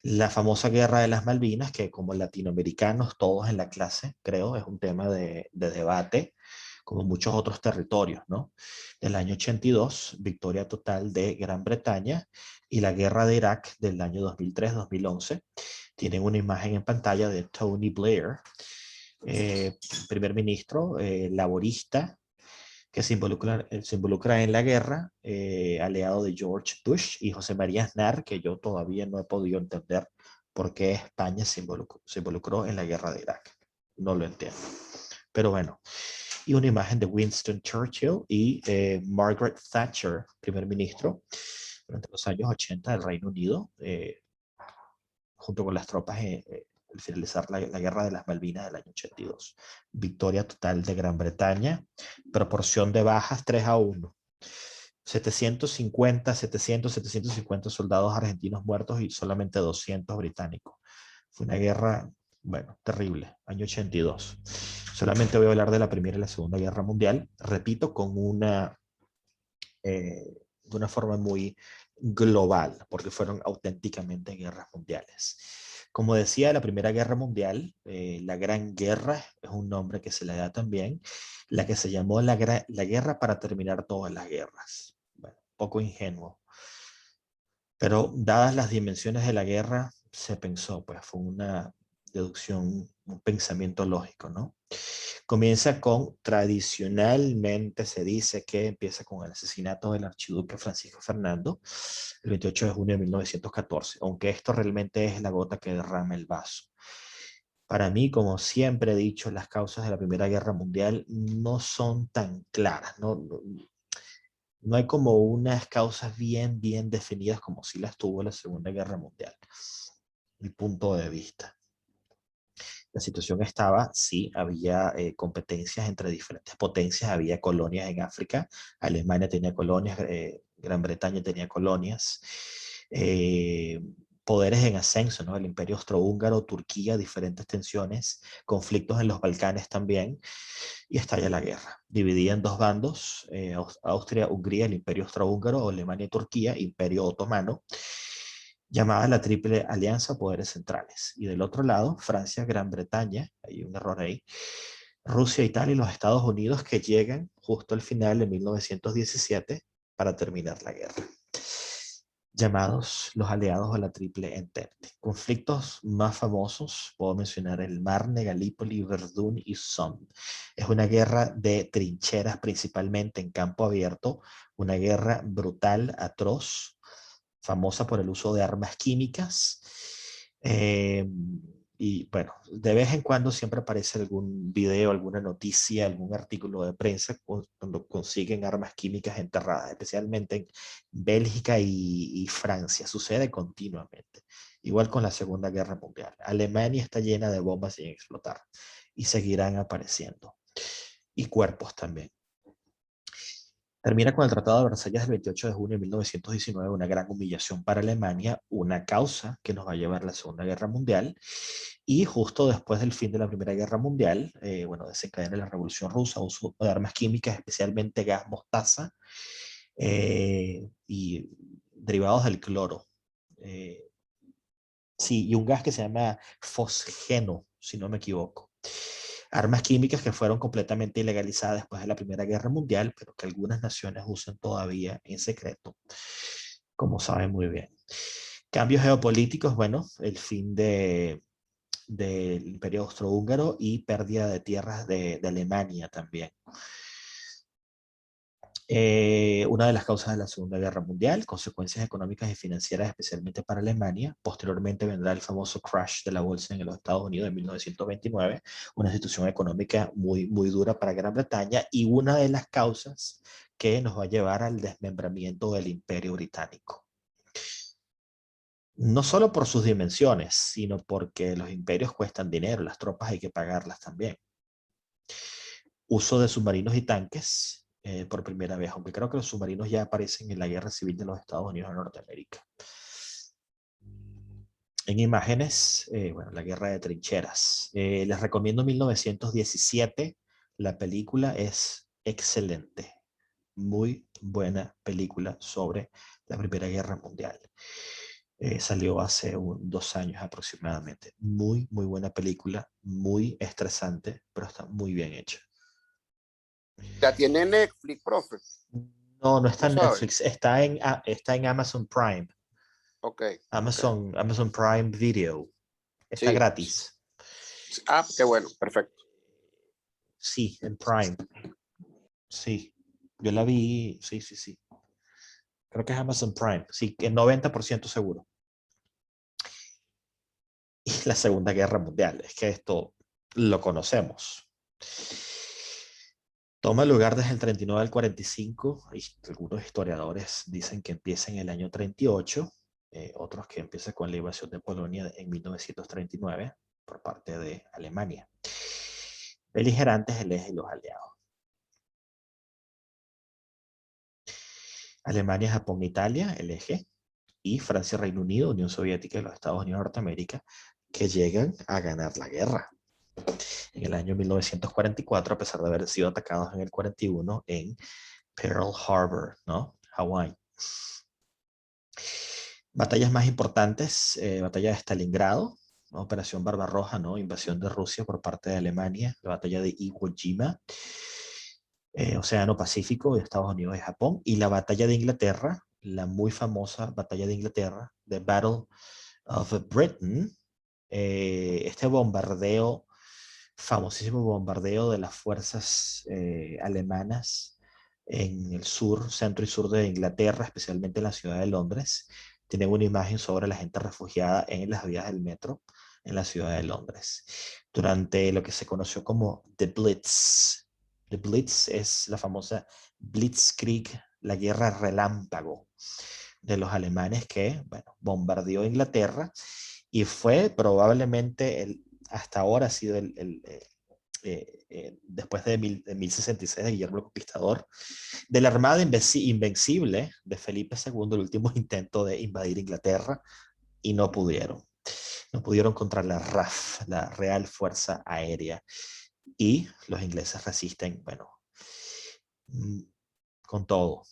La famosa Guerra de las Malvinas, que como latinoamericanos, todos en la clase, creo, es un tema de debate, como muchos otros territorios, ¿no? Del año 82, victoria total de Gran Bretaña, y la Guerra de Irak del año 2003-2011. Tienen una imagen en pantalla de Tony Blair, primer ministro laborista, que se involucra en la guerra, aliado de George Bush y José María Aznar, que yo todavía no he podido entender por qué España se involucró en la guerra de Irak. No lo entiendo. Pero bueno, y una imagen de Winston Churchill y Margaret Thatcher, primer ministro, durante los años 80 del Reino Unido, junto con las tropas al finalizar la Guerra de las Malvinas del año 82. Victoria total de Gran Bretaña, proporción de bajas 3-1. 750 soldados argentinos muertos y solamente 200 británicos. Fue una guerra, bueno, terrible, año 82. Solamente voy a hablar de la Primera y la Segunda Guerra Mundial, repito, de una forma muy global, porque fueron auténticamente guerras mundiales. Como decía, la Primera Guerra Mundial, la Gran Guerra, es un nombre que se le da también, la que se llamó la guerra para terminar todas las guerras. Bueno, poco ingenuo. Pero dadas las dimensiones de la guerra, se pensó, pues fue una deducción, un pensamiento lógico, ¿no? Comienza tradicionalmente se dice que empieza con el asesinato del archiduque Francisco Fernando el 28 de junio de 1914, aunque esto realmente es la gota que derrama el vaso. Para mí, como siempre he dicho, las causas de la Primera Guerra Mundial no son tan claras, No hay como unas causas bien definidas como si las tuvo la Segunda Guerra Mundial. Mi punto de vista. La situación estaba, sí, había competencias entre diferentes potencias, había colonias en África, Alemania tenía colonias, Gran Bretaña tenía colonias, eh, poderes en ascenso, ¿no? El Imperio Austrohúngaro, Turquía, diferentes tensiones, conflictos en los Balcanes también, y estalla la guerra. Dividida en dos bandos, Austria, Hungría, el Imperio Austrohúngaro, Alemania y Turquía, Imperio Otomano, llamada la Triple Alianza Poderes Centrales. Y del otro lado, Francia, Gran Bretaña, hay un error ahí, Rusia, Italia y los Estados Unidos que llegan justo al final de 1917 para terminar la guerra. Llamados los aliados a la Triple Entente. Conflictos más famosos, puedo mencionar el Marne, Galípoli, Verdún y Somme. Es una guerra de trincheras principalmente en campo abierto, una guerra brutal, atroz, famosa por el uso de armas químicas. Y bueno, de vez en cuando siempre aparece algún video, alguna noticia, algún artículo de prensa cuando consiguen armas químicas enterradas, especialmente en Bélgica y Francia. Sucede continuamente. Igual con la Segunda Guerra Mundial. Alemania está llena de bombas sin explotar y seguirán apareciendo. Y cuerpos también. Termina con el Tratado de Versalles del 28 de junio de 1919, una gran humillación para Alemania, una causa que nos va a llevar a la Segunda Guerra Mundial. Y justo después del fin de la Primera Guerra Mundial, bueno, desencadena la Revolución Rusa, uso de armas químicas, especialmente gas mostaza y derivados del cloro. Sí, y un gas que se llama fosgeno, si no me equivoco. Armas químicas que fueron completamente ilegalizadas después de la Primera Guerra Mundial, pero que algunas naciones usan todavía en secreto, como saben muy bien. Cambios geopolíticos, bueno, el fin del Imperio Austrohúngaro y pérdida de tierras de Alemania también. Una de las causas de la Segunda Guerra Mundial, consecuencias económicas y financieras especialmente para Alemania. Posteriormente vendrá el famoso crash de la bolsa en los Estados Unidos en 1929, una situación económica muy dura para Gran Bretaña y una de las causas que nos va a llevar al desmembramiento del Imperio Británico. No solo por sus dimensiones, sino porque los imperios cuestan dinero, las tropas hay que pagarlas también. Uso de submarinos y tanques por primera vez, aunque creo que los submarinos ya aparecen en la Guerra Civil de los Estados Unidos de Norteamérica. En imágenes, bueno, la Guerra de Trincheras. Les recomiendo 1917, la película es excelente, muy buena película sobre la Primera Guerra Mundial. Salió hace 2 años aproximadamente. Muy buena película, muy estresante, pero está muy bien hecha.
Ya tiene Netflix, profe.
No, no está
¿No
en
sabe?
Netflix, está en Amazon Prime.
Ok.
Amazon Prime Video. Está
Sí.
gratis.
Ah, qué bueno, perfecto.
Sí, en Prime. Sí, yo la vi. Sí. Creo que es Amazon Prime. Sí, que 90% seguro. Y la Segunda Guerra Mundial. Es que esto lo conocemos. Toma lugar desde el 39 al 45. Y algunos historiadores dicen que empieza en el año 38. Otros que empieza con la invasión de Polonia en 1939 por parte de Alemania. Beligerantes el eje y los aliados. Alemania, Japón, Italia, el eje, y Francia, Reino Unido, Unión Soviética y los Estados Unidos de Norteamérica, que llegan a ganar la guerra. En el año 1944, a pesar de haber sido atacados en el 41 en Pearl Harbor, ¿no? Hawái. Batallas más importantes, batalla de Stalingrado, ¿no? Operación Barbarroja, ¿no? Invasión de Rusia por parte de Alemania, la batalla de Iwo Jima, Océano Pacífico de Estados Unidos y Japón, y la batalla de Inglaterra, la muy famosa batalla de Inglaterra, The Battle of Britain, este bombardeo, famosísimo bombardeo de las fuerzas alemanas en el sur, centro y sur de Inglaterra, especialmente en la ciudad de Londres. Tienen una imagen sobre la gente refugiada en las vías del metro en la ciudad de Londres. Durante lo que se conoció como The Blitz. The Blitz es la famosa Blitzkrieg la guerra relámpago de los alemanes que, bueno, bombardeó Inglaterra y fue probablemente, hasta ahora ha sido después de 1066 de Guillermo el Conquistador, de la Armada Invencible de Felipe II, el último intento de invadir Inglaterra, y no pudieron. No pudieron contra la RAF, la Real Fuerza Aérea. Y los ingleses resisten, bueno, con todo.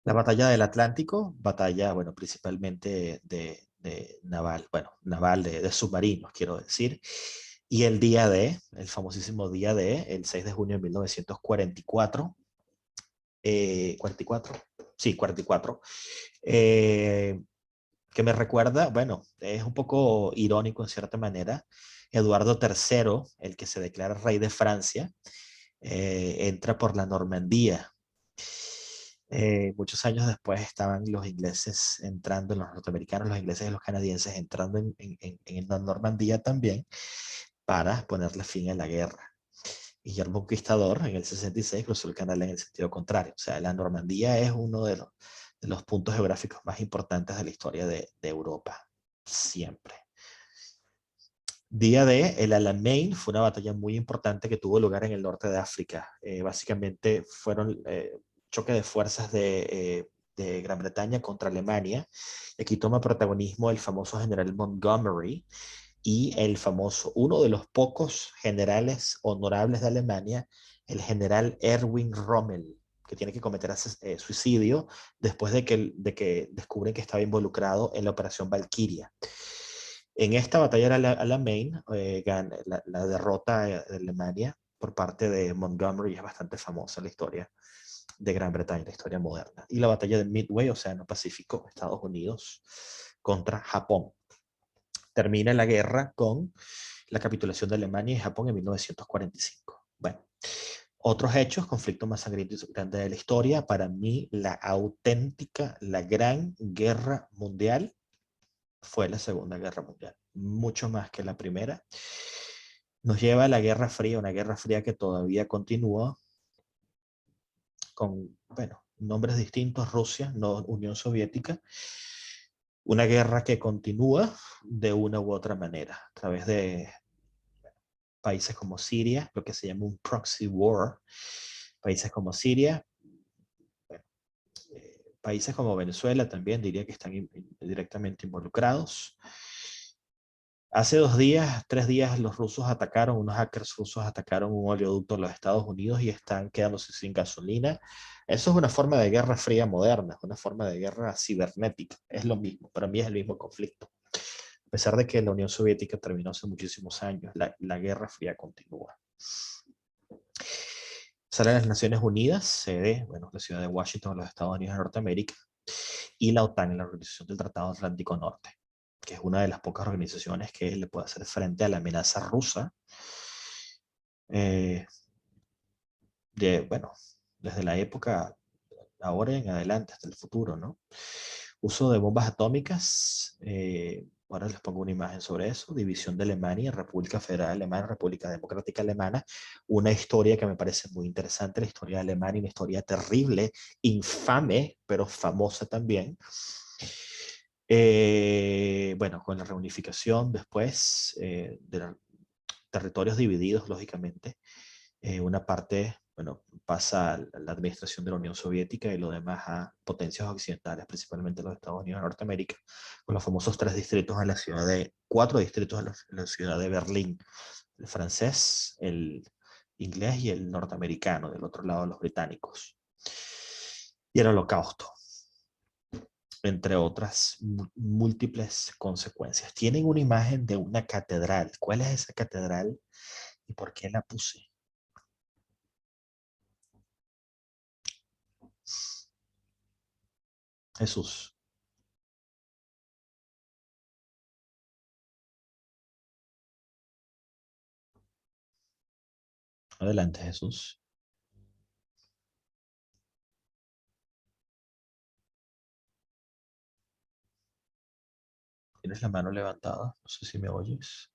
La batalla del Atlántico, batalla, bueno, principalmente de naval, bueno, naval de submarinos, quiero decir. Y el día D, el famosísimo día D, el 6 de junio de 1944, 44, sí, 44, que me recuerda, bueno, es un poco irónico en cierta manera, Eduardo III, el que se declara rey de Francia, entra por la Normandía. Muchos años después estaban los ingleses entrando, los norteamericanos, los ingleses y los canadienses entrando en la Normandía también para ponerle fin a la guerra. Guillermo Conquistador en el 66 cruzó el canal en el sentido contrario. O sea, la Normandía es uno de los puntos geográficos más importantes de la historia de Europa. Siempre. Día D, el Alamein fue una batalla muy importante que tuvo lugar en el norte de África. Básicamente fueron choque de fuerzas de Gran Bretaña contra Alemania. Aquí toma protagonismo el famoso general Montgomery y el famoso, uno de los pocos generales honorables de Alemania, el general Erwin Rommel, que tiene que cometer suicidio después de que descubren que estaba involucrado en la Operación Valkyria. En esta batalla Alamein, la derrota de Alemania por parte de Montgomery es bastante famosa en la historia de Gran Bretaña, la historia moderna. Y la batalla de Midway, Océano Pacífico, Estados Unidos contra Japón. Termina la guerra con la capitulación de Alemania y Japón en 1945. Bueno, otros hechos, conflicto más sangriento y grande de la historia, para mí la auténtica, la gran guerra mundial fue la Segunda Guerra Mundial, mucho más que la primera. Nos lleva a la Guerra Fría, una Guerra Fría que todavía continúa con, bueno, nombres distintos, Rusia, no Unión Soviética, una guerra que continúa de una u otra manera, a través de países como Siria, lo que se llama un proxy war, países como Siria, bueno, países como Venezuela también diría que están directamente involucrados. Hace 2 días, 3 días, los rusos atacaron, unos hackers rusos atacaron un oleoducto en los Estados Unidos y están quedándose sin gasolina. Eso es una forma de guerra fría moderna, es una forma de guerra cibernética. Es lo mismo, para mí es el mismo conflicto. A pesar de que la Unión Soviética terminó hace muchísimos años, la Guerra Fría continúa. Sale las Naciones Unidas, sede, bueno, la ciudad de Washington, los Estados Unidos de Norteamérica, y la OTAN, la Organización del Tratado Atlántico Norte, que es una de las pocas organizaciones que le puede hacer frente a la amenaza rusa, bueno, desde la época, ahora en adelante, hasta el futuro, ¿no? Uso de bombas atómicas, ahora les pongo una imagen sobre eso, división de Alemania, República Federal Alemana, República Democrática Alemana, una historia que me parece muy interesante, la historia de Alemania, una historia terrible, infame, pero famosa también. Bueno, con la reunificación después de los territorios divididos, lógicamente, una parte, bueno, pasa a la administración de la Unión Soviética y lo demás a potencias occidentales, principalmente los Estados Unidos de Norteamérica, con los famosos 3 distritos en la ciudad 4 distritos en la ciudad de Berlín, el francés, el inglés y el norteamericano, del otro lado los británicos. Y el Holocausto, entre otras múltiples consecuencias. Tienen una imagen de una catedral. ¿Cuál es esa catedral y por qué la puse? Jesús. Adelante, Jesús. Tienes la mano levantada. No sé si me oyes.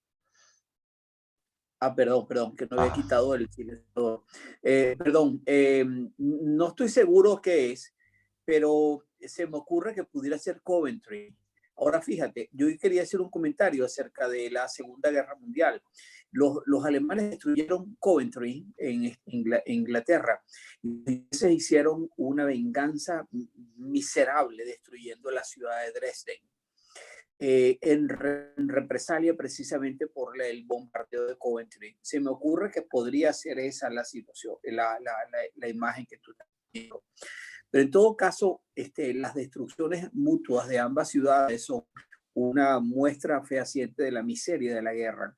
Perdón, que no había quitado el silenciador. Perdón, no estoy seguro qué es, pero se me ocurre que pudiera ser Coventry. Ahora fíjate, yo quería hacer un comentario acerca de la Segunda Guerra Mundial. Los alemanes destruyeron Coventry en Inglaterra y se hicieron una venganza miserable destruyendo la ciudad de Dresden. En represalia precisamente por el bombardeo de Coventry. Se me ocurre que podría ser esa la situación, la imagen que tú estás viendo. Pero en todo caso, las destrucciones mutuas de ambas ciudades son una muestra fehaciente de la miseria de la guerra.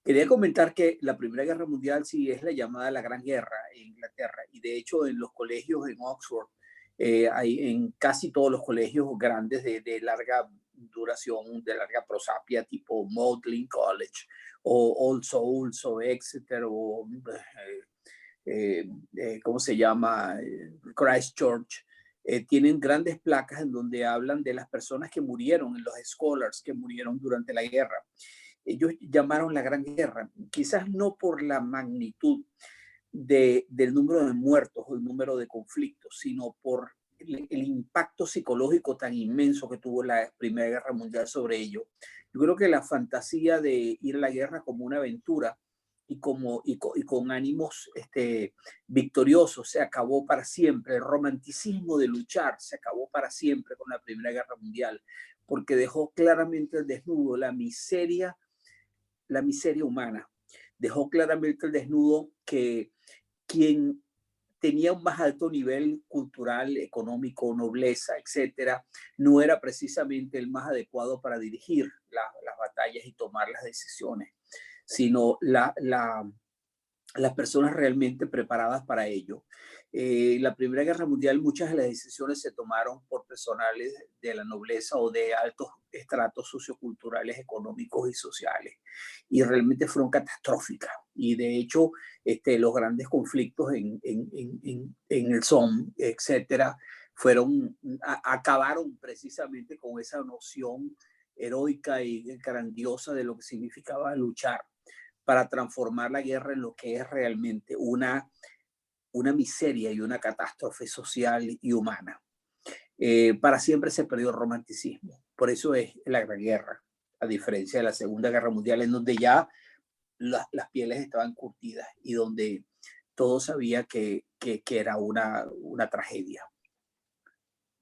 Quería comentar que la Primera Guerra Mundial sí es la llamada la Gran Guerra en Inglaterra, y de hecho en los colegios en Oxford, hay en casi todos los colegios grandes de larga duración, de larga prosapia, tipo Magdalen College o All Souls o Exeter o ¿cómo se llama? Christchurch, tienen grandes placas en donde hablan de las personas que murieron, los scholars que murieron durante la guerra. Ellos llamaron la Gran Guerra, quizás no por la magnitud del número de muertos o el número de conflictos, sino por el impacto psicológico tan inmenso que tuvo la Primera Guerra Mundial sobre ellos. Yo creo que la fantasía de ir a la guerra como una aventura y con ánimos victoriosos se acabó para siempre. El romanticismo de luchar se acabó para siempre con la Primera Guerra Mundial, porque dejó claramente al desnudo la miseria humana. Dejó claramente al desnudo que quien tenía un más alto nivel cultural, económico, nobleza, etcétera, no era precisamente el más adecuado para dirigir las batallas y tomar las decisiones, sino las personas realmente preparadas para ello. La Primera Guerra Mundial, muchas de las decisiones se tomaron por personales de la nobleza o de altos estratos socioculturales, económicos y sociales, y realmente fueron catastróficas. Y de hecho, los grandes conflictos en el Somme, etcétera, acabaron precisamente con esa noción heroica y grandiosa de lo que significaba luchar para transformar la guerra en lo que es realmente una miseria y una catástrofe social y humana. Para siempre se perdió el romanticismo. Por eso es la Gran Guerra, a diferencia de la Segunda Guerra Mundial, en donde ya las pieles estaban curtidas y donde todo sabía que era una tragedia.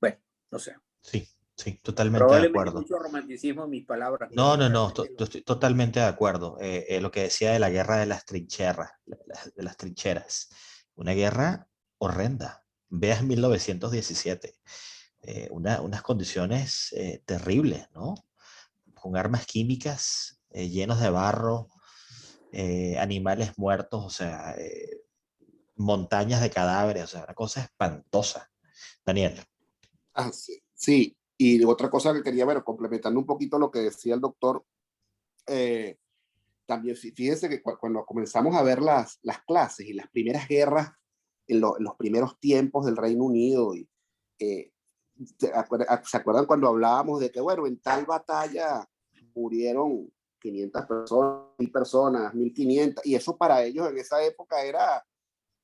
Bueno, no sé.
Sí, sí, totalmente de
Probablemente
acuerdo.
mucho romanticismo en mis palabras.
No, no, no, estoy totalmente de acuerdo. Lo que decía de la guerra de las trincheras, de las trincheras, una guerra horrenda. Veas 1917, unas condiciones terribles, ¿no? Con armas químicas, llenos de barro, animales muertos, o sea, montañas de cadáveres, o sea, una cosa espantosa. Daniel.
Sí, sí. Y otra cosa que quería ver, complementando un poquito lo que decía el doctor, también fíjense que cuando comenzamos a ver las clases y las primeras guerras en los primeros tiempos del Reino Unido, y, ¿se acuerdan cuando hablábamos de que, bueno, en tal batalla murieron 500 personas, 1000 personas, 1500, y eso para ellos en esa época era,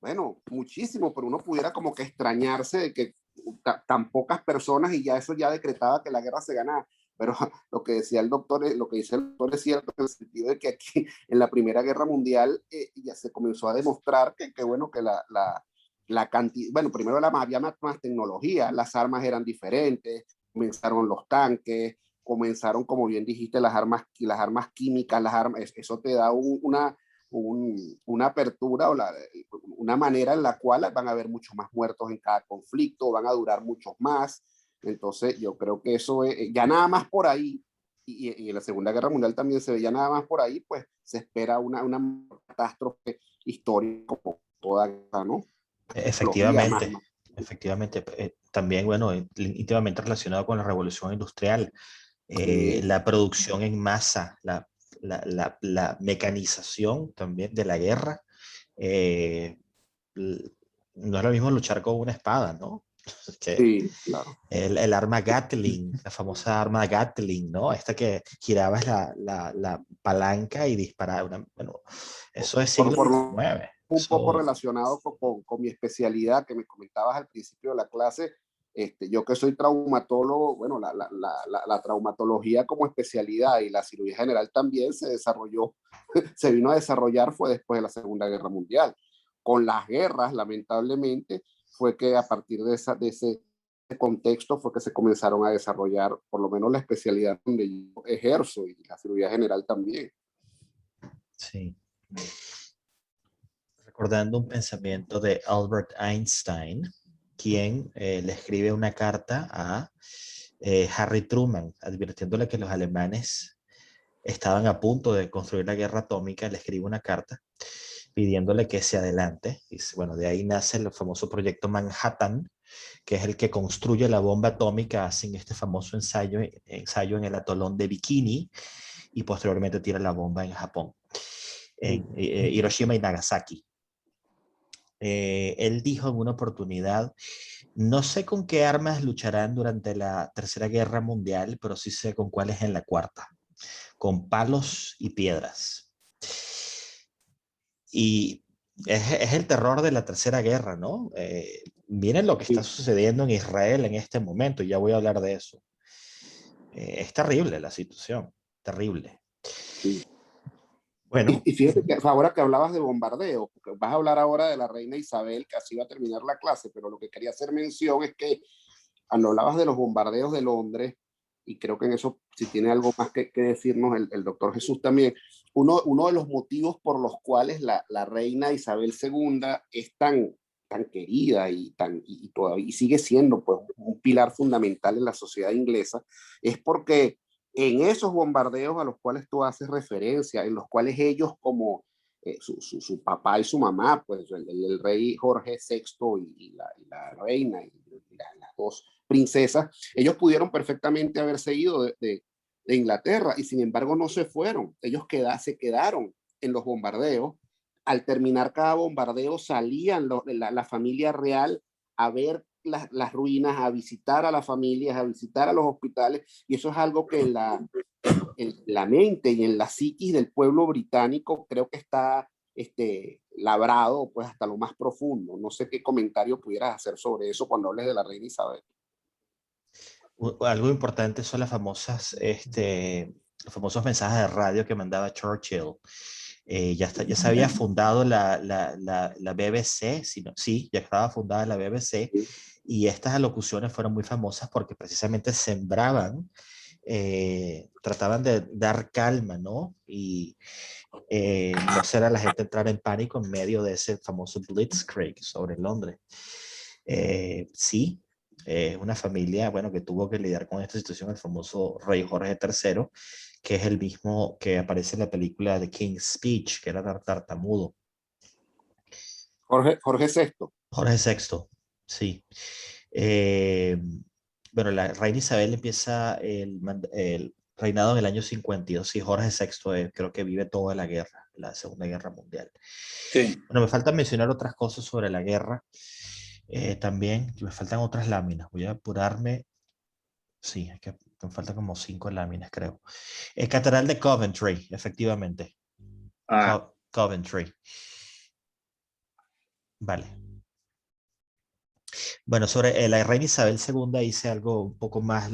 bueno, muchísimo, pero uno pudiera como que extrañarse de que tan pocas personas, y ya eso ya decretaba que la guerra se ganaba. Pero lo que decía el doctor, lo que dice el doctor es cierto, en el sentido de que aquí en la Primera Guerra Mundial ya se comenzó a demostrar que bueno, que la cantidad, bueno, primero había más tecnología, las armas eran diferentes, comenzaron los tanques, comenzaron, como bien dijiste, las armas químicas, eso te da una apertura o una manera en la cual van a haber muchos más muertos en cada conflicto, van a durar muchos más. Entonces yo creo que eso ya nada más por ahí, y en la Segunda Guerra Mundial también se ve, ya nada más por ahí, pues se espera una catástrofe histórica como toda, ¿no?
Efectivamente, efectivamente. También, bueno, íntimamente relacionado con la revolución industrial, la producción en masa, la mecanización también de la guerra. No es lo mismo luchar con una espada, ¿no? Que
Sí, claro.
el arma Gatling, la famosa arma Gatling, ¿no? Esta que girabas la palanca y disparaba. Bueno, eso es siglo
Por
XIX.
un poco
Eso,
relacionado con mi especialidad que me comentabas al principio de la clase. Yo que soy traumatólogo, bueno, la traumatología como especialidad y la cirugía general también se desarrolló, se vino a desarrollar fue después de la Segunda Guerra Mundial. Con las guerras, lamentablemente, fue que a partir de ese contexto fue que se comenzaron a desarrollar por lo menos la especialidad donde yo ejerzo y la cirugía general también.
sí. Recordando un pensamiento de Albert Einstein, quien le escribe una carta a Harry Truman, advirtiéndole que los alemanes estaban a punto de construir la guerra atómica. Le escribe una carta pidiéndole que se adelante. Y bueno, de ahí nace el famoso proyecto Manhattan, que es el que construye la bomba atómica. Hacen este famoso ensayo en el atolón de Bikini y posteriormente tira la bomba en Japón, en Hiroshima y Nagasaki. Él dijo en una oportunidad, no sé con qué armas lucharán durante la Tercera Guerra Mundial, pero sí sé con cuáles en la cuarta, con palos y piedras. Y es el terror de la Tercera Guerra, ¿no? Miren lo que está sucediendo en Israel en este momento, y ya voy a hablar de eso. Es terrible la situación, terrible.
Sí.
Bueno.
Y fíjate que ahora que hablabas de bombardeo, porque vas a hablar ahora de la reina Isabel, que así va a terminar la clase, pero lo que quería hacer mención es que cuando hablabas de los bombardeos de Londres, y creo que en eso si tiene algo más que decirnos el doctor Jesús también, uno de los motivos por los cuales la reina Isabel segunda es tan querida y sigue siendo pues, un pilar fundamental en la sociedad inglesa, es porque en esos bombardeos a los cuales tú haces referencia, en los cuales ellos como su papá y su mamá, pues el rey Jorge VI y la reina y las dos princesas, ellos pudieron perfectamente haberse ido de Inglaterra y sin embargo no se fueron, ellos se quedaron en los bombardeos. Al terminar cada bombardeo salían la familia real a ver las ruinas, a visitar a las familias, a visitar a los hospitales, y eso es algo que en la mente y en la psiquis del pueblo británico creo que está labrado pues hasta lo más profundo. No sé qué comentario pudieras hacer sobre eso cuando hables de la reina Isabel.
Algo importante son los famosos mensajes de radio que mandaba Churchill. Ya se había fundado la BBC, sí, ya estaba fundada la BBC, y estas alocuciones fueron muy famosas porque precisamente sembraban, trataban de dar calma, ¿no? Y no hacer a la gente entrar en pánico en medio de ese famoso Blitzkrieg sobre Londres. Sí, una familia, bueno, que tuvo que lidiar con esta situación, el famoso rey Jorge III, que es el mismo que aparece en la película The King's Speech, que era tartamudo.
Jorge VI.
Jorge VI, sí. Bueno, la reina Isabel empieza el reinado en el año 52 y Jorge VI creo que vive toda la guerra, la Segunda Guerra Mundial.
Sí.
Bueno, me falta mencionar otras cosas sobre la guerra. También me faltan otras láminas. Voy a apurarme. Sí, es que me faltan como 5 láminas, creo. Catedral de Coventry, efectivamente. Coventry. Vale. Bueno, sobre la reina Isabel II hice algo un poco más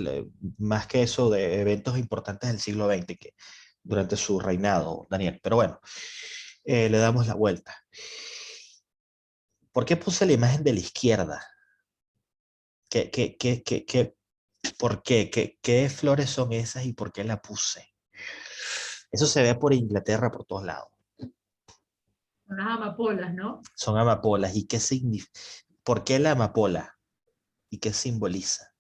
que eso de eventos importantes del siglo XX que durante su reinado, Daniel. Pero bueno, le damos la vuelta. ¿Por qué puse la imagen de la izquierda? ¿Por qué? ¿Qué flores son esas y por qué la puse? Eso se ve por Inglaterra, por todos lados.
Unas amapolas, ¿no?
Son amapolas. ¿Y qué significa? ¿Por qué la amapola? ¿Y qué simboliza?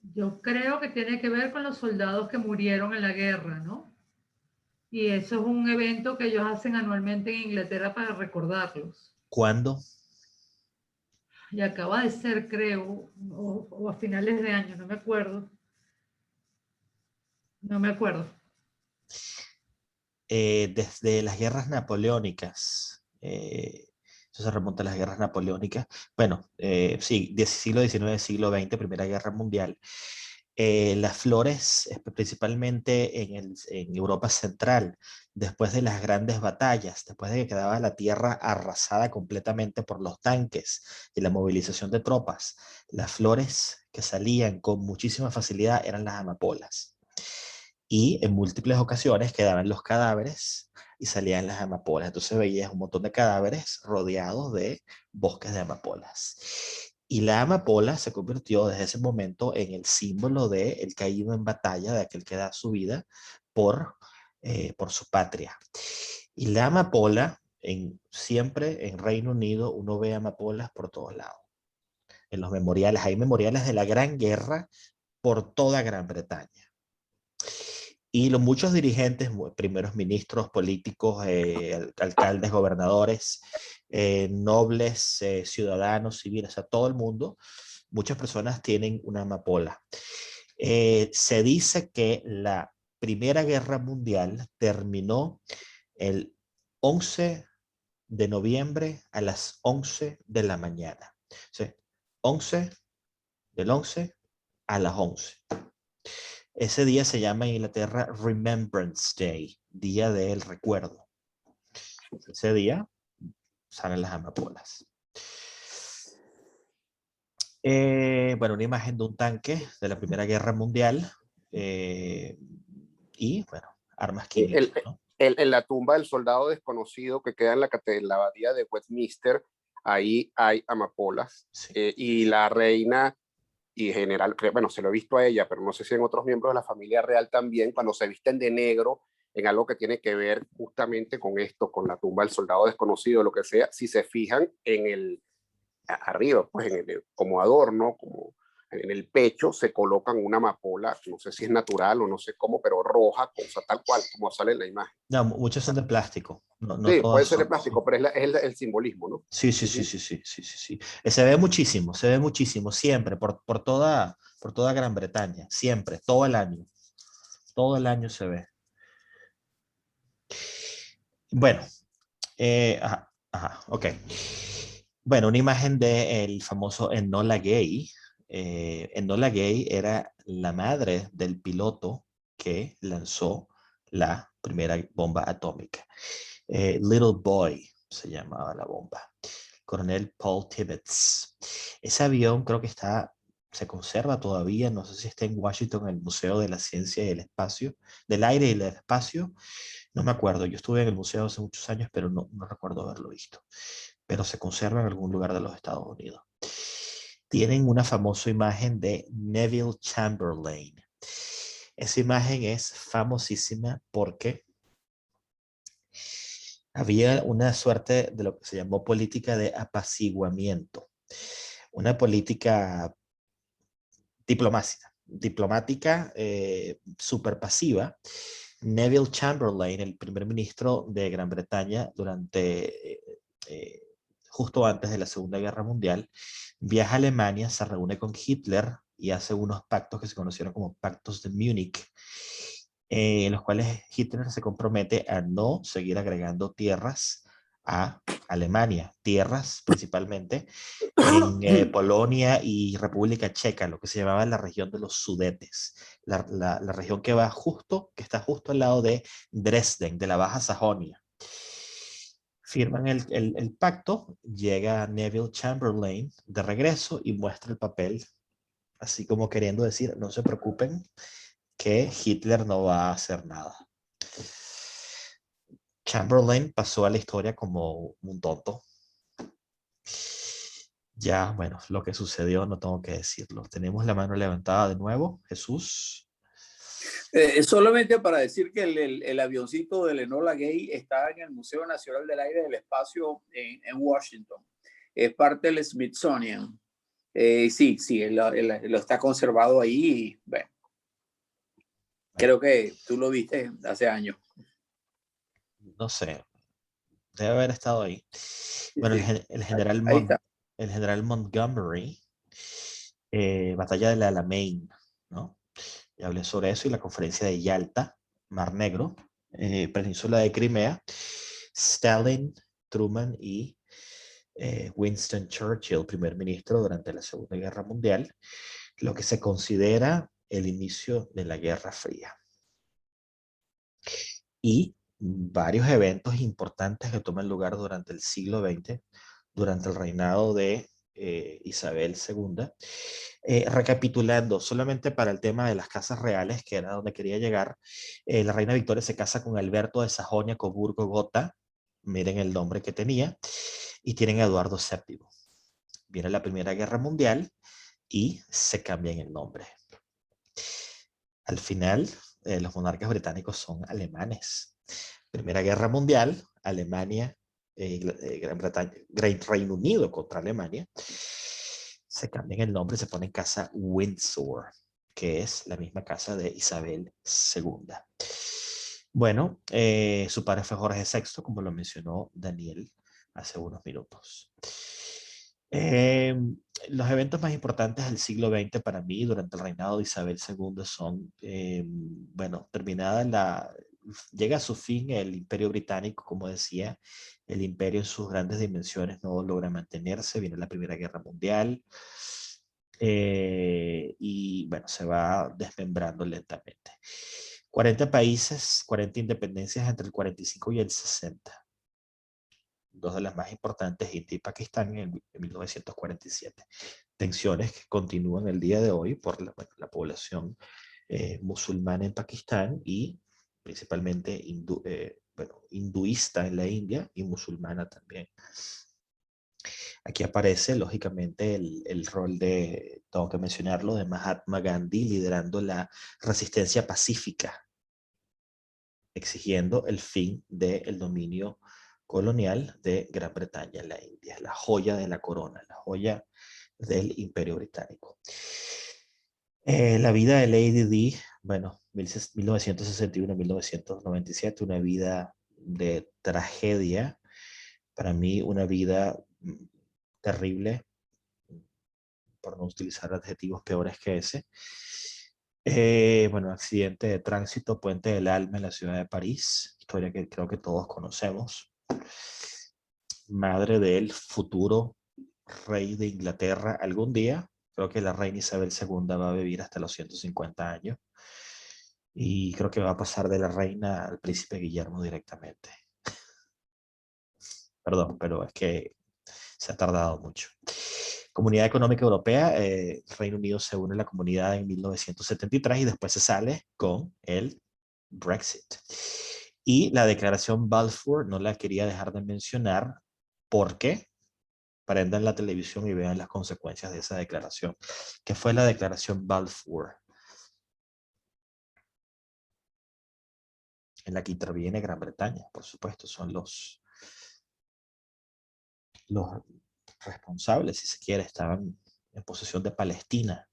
Yo creo que tiene que ver con los soldados que murieron en la guerra, ¿no? Y eso es un evento que ellos hacen anualmente en Inglaterra para recordarlos.
¿Cuándo?
Y acaba de ser, creo, o a finales de año, no me acuerdo. No me acuerdo.
Desde las guerras napoleónicas, Eso se remonta a las guerras napoleónicas. Bueno, sí, siglo XIX, siglo XX, Primera Guerra Mundial. Las flores, principalmente en Europa Central, después de las grandes batallas, después de que quedaba la tierra arrasada completamente por los tanques y la movilización de tropas, las flores que salían con muchísima facilidad eran las amapolas. Y en múltiples ocasiones quedaban los cadáveres y salían las amapolas. Entonces veías un montón de cadáveres rodeados de bosques de amapolas. Y la amapola se convirtió desde ese momento en el símbolo del caído en batalla, de aquel que da su vida por su patria. Y la amapola, siempre en Reino Unido, uno ve amapolas por todos lados. En los memoriales, hay memoriales de la Gran Guerra por toda Gran Bretaña. Y muchos dirigentes, primeros ministros, políticos, alcaldes, gobernadores, nobles, ciudadanos, civiles, o sea, todo el mundo, muchas personas tienen una amapola. Se dice que la Primera Guerra Mundial terminó el 11 de noviembre a las 11 de la mañana. ¿Sí? 11 del 11 a las 11. Ese día se llama en Inglaterra Remembrance Day, Día del Recuerdo. Ese día salen las amapolas. Bueno, una imagen de un tanque de la Primera Guerra Mundial y, bueno, armas químicas, ¿no?
En la tumba del soldado desconocido que queda en la abadía de Westminster, ahí hay amapolas.
Sí.
Y la reina y general, bueno, se lo he visto a ella, pero no sé si en otros miembros de la familia real también, cuando se visten de negro en algo que tiene que ver justamente con esto, con la tumba del soldado desconocido, lo que sea, si se fijan arriba, pues como adorno, como en el pecho, se colocan una amapola, no sé si es natural o no sé cómo, pero roja, cosa tal cual, como sale en la imagen.
No, muchas son de plástico. No
Sí,
todas
puede ser de
son.
plástico, pero es el simbolismo, ¿no?
Sí. Se ve muchísimo, siempre, por toda Gran Bretaña, siempre, todo el año se ve. Bueno, ok. Bueno, una imagen del famoso Enola Gay. Enola Gay era la madre del piloto que lanzó la primera bomba atómica. Little Boy se llamaba la bomba. Coronel Paul Tibbets. Ese avión creo que se conserva todavía, no sé si está en Washington, en el Museo de la Ciencia y el Espacio, del Aire y el Espacio, no me acuerdo, yo estuve en el museo hace muchos años, pero no recuerdo haberlo visto, pero se conserva en algún lugar de los Estados Unidos. Tienen una famosa imagen de Neville Chamberlain. Esa imagen es famosísima porque había una suerte de lo que se llamó política de apaciguamiento, una política diplomática súper pasiva. Neville Chamberlain, el primer ministro de Gran Bretaña justo antes de la Segunda Guerra Mundial, viaja a Alemania, se reúne con Hitler y hace unos pactos que se conocieron como pactos de Múnich, en los cuales Hitler se compromete a no seguir agregando tierras a Alemania, tierras principalmente en Polonia y República Checa, lo que se llamaba la región de los Sudetes, la región que está justo al lado de Dresden, de la Baja Sajonia. Firman el pacto, llega Neville Chamberlain de regreso y muestra el papel, así como queriendo decir, no se preocupen, que Hitler no va a hacer nada. Chamberlain pasó a la historia como un tonto. Ya, bueno, lo que sucedió no tengo que decirlo. Tenemos la mano levantada de nuevo. Jesús.
Solamente para decir que el avioncito de Enola Gay está en el Museo Nacional del Aire y del Espacio en Washington. Es parte del Smithsonian. Sí, lo está conservado ahí. Y, bueno, creo que tú lo viste hace años.
No sé. Debe haber estado ahí. Bueno,
Sí.
el general Montgomery, batalla de la Alamein, ¿no? Y hablé sobre eso y la conferencia de Yalta, Mar Negro, península de Crimea, Stalin, Truman y Winston Churchill, primer ministro durante la Segunda Guerra Mundial, lo que se considera el inicio de la Guerra Fría. Y varios eventos importantes que toman lugar durante el siglo XX, durante el reinado de Isabel II. Recapitulando, solamente para el tema de las casas reales, que era donde quería llegar, la reina Victoria se casa con Alberto de Sajonia-Coburgo-Gotha, miren el nombre que tenía, y tienen a Eduardo VII. Viene la Primera Guerra Mundial y se cambian el nombre. Al final, los monarcas británicos son alemanes. Primera Guerra Mundial, Alemania, Gran Bretaña, Reino Unido contra Alemania, se cambian el nombre, se pone Casa Windsor, que es la misma casa de Isabel II. Bueno, su padre fue Jorge VI, como lo mencionó Daniel hace unos minutos. Los eventos más importantes del siglo XX para mí durante el reinado de Isabel II son, bueno, llega a su fin el Imperio Británico, como decía, el imperio en sus grandes dimensiones no logra mantenerse, viene la Primera Guerra Mundial, y bueno, se va desmembrando lentamente. 40 países, 40 independencias entre el 45 y el 60. Dos de las más importantes, India y Pakistán, en 1947. Tensiones que continúan el día de hoy por la población musulmana en Pakistán y principalmente hinduista en la India y musulmana también. Aquí aparece, lógicamente, el rol de, tengo que mencionarlo, de Mahatma Gandhi liderando la resistencia pacífica, exigiendo el fin del dominio colonial de Gran Bretaña en la India, la joya de la corona, la joya del Imperio Británico. La vida de Lady Di, bueno, 1961-1997, una vida de tragedia, para mí una vida terrible, por no utilizar adjetivos peores que ese. Bueno, accidente de tránsito, Puente del Alma en la ciudad de París, historia que creo que todos conocemos. Madre del futuro rey de Inglaterra algún día. Creo que la reina Isabel II va a vivir hasta los 150 años. Y creo que va a pasar de la reina al príncipe Guillermo directamente. Perdón, pero es que se ha tardado mucho. Comunidad Económica Europea, Reino Unido se une a la comunidad en 1973 y después se sale con el Brexit. Y la declaración Balfour no la quería dejar de mencionar porque prendan la televisión y vean las consecuencias de esa declaración. ¿Qué fue la declaración Balfour? En la que interviene Gran Bretaña, por supuesto, son los responsables, si se quiere, estaban en posesión de Palestina.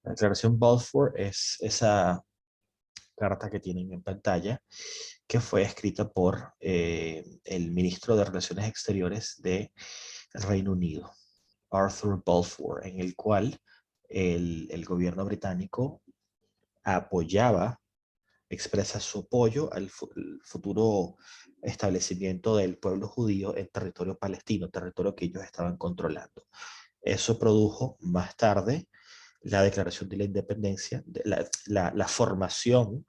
La declaración Balfour es esa carta que tienen en pantalla, que fue escrita por el ministro de Relaciones Exteriores del Reino Unido, Arthur Balfour, en el cual el gobierno británico expresa su apoyo al futuro establecimiento del pueblo judío en territorio palestino, territorio que ellos estaban controlando. Eso produjo más tarde la declaración de la independencia, la formación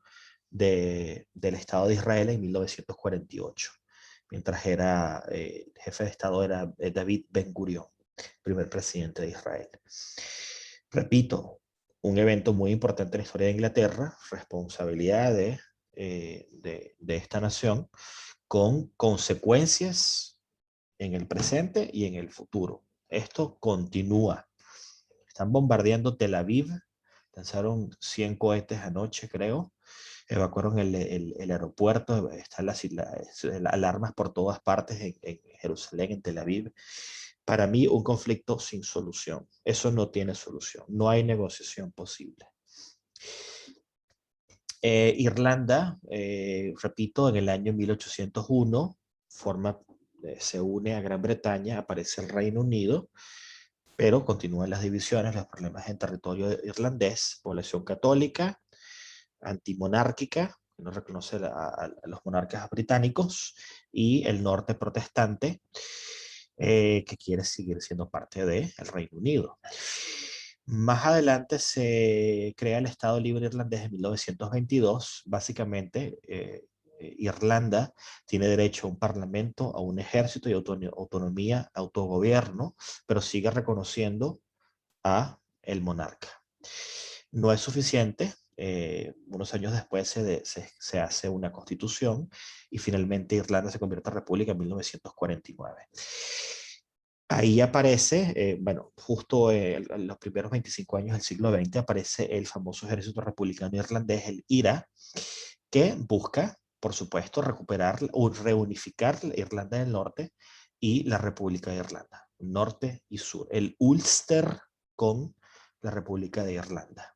del Estado de Israel en 1948, mientras era jefe de Estado era David Ben-Gurión, primer presidente de Israel. Repito, un evento muy importante en la historia de Inglaterra, responsabilidad de esta nación, con consecuencias en el presente y en el futuro. Esto continúa. Están bombardeando Tel Aviv, lanzaron 100 cohetes anoche, creo, evacuaron el aeropuerto, están las alarmas por todas partes en Jerusalén, en Tel Aviv. Para mí, un conflicto sin solución. Eso no tiene solución. No hay negociación posible. Irlanda, repito, en el año 1801 se une a Gran Bretaña, aparece el Reino Unido, pero continúan las divisiones, los problemas en territorio irlandés, población católica, antimonárquica, que no reconoce a los monarcas británicos, y el norte protestante, que quiere seguir siendo parte del Reino Unido. Más adelante se crea el Estado Libre Irlandés en 1922. Básicamente, Irlanda tiene derecho a un parlamento, a un ejército y autonomía, autogobierno, pero sigue reconociendo a el monarca. No es suficiente. Unos años después se hace una constitución y finalmente Irlanda se convierte en república en 1949. Ahí aparece, bueno, justo en los primeros 25 años del siglo XX aparece el famoso ejército republicano irlandés, el IRA, que busca, por supuesto, recuperar o reunificar Irlanda del Norte y la República de Irlanda, norte y sur, el Ulster con la República de Irlanda.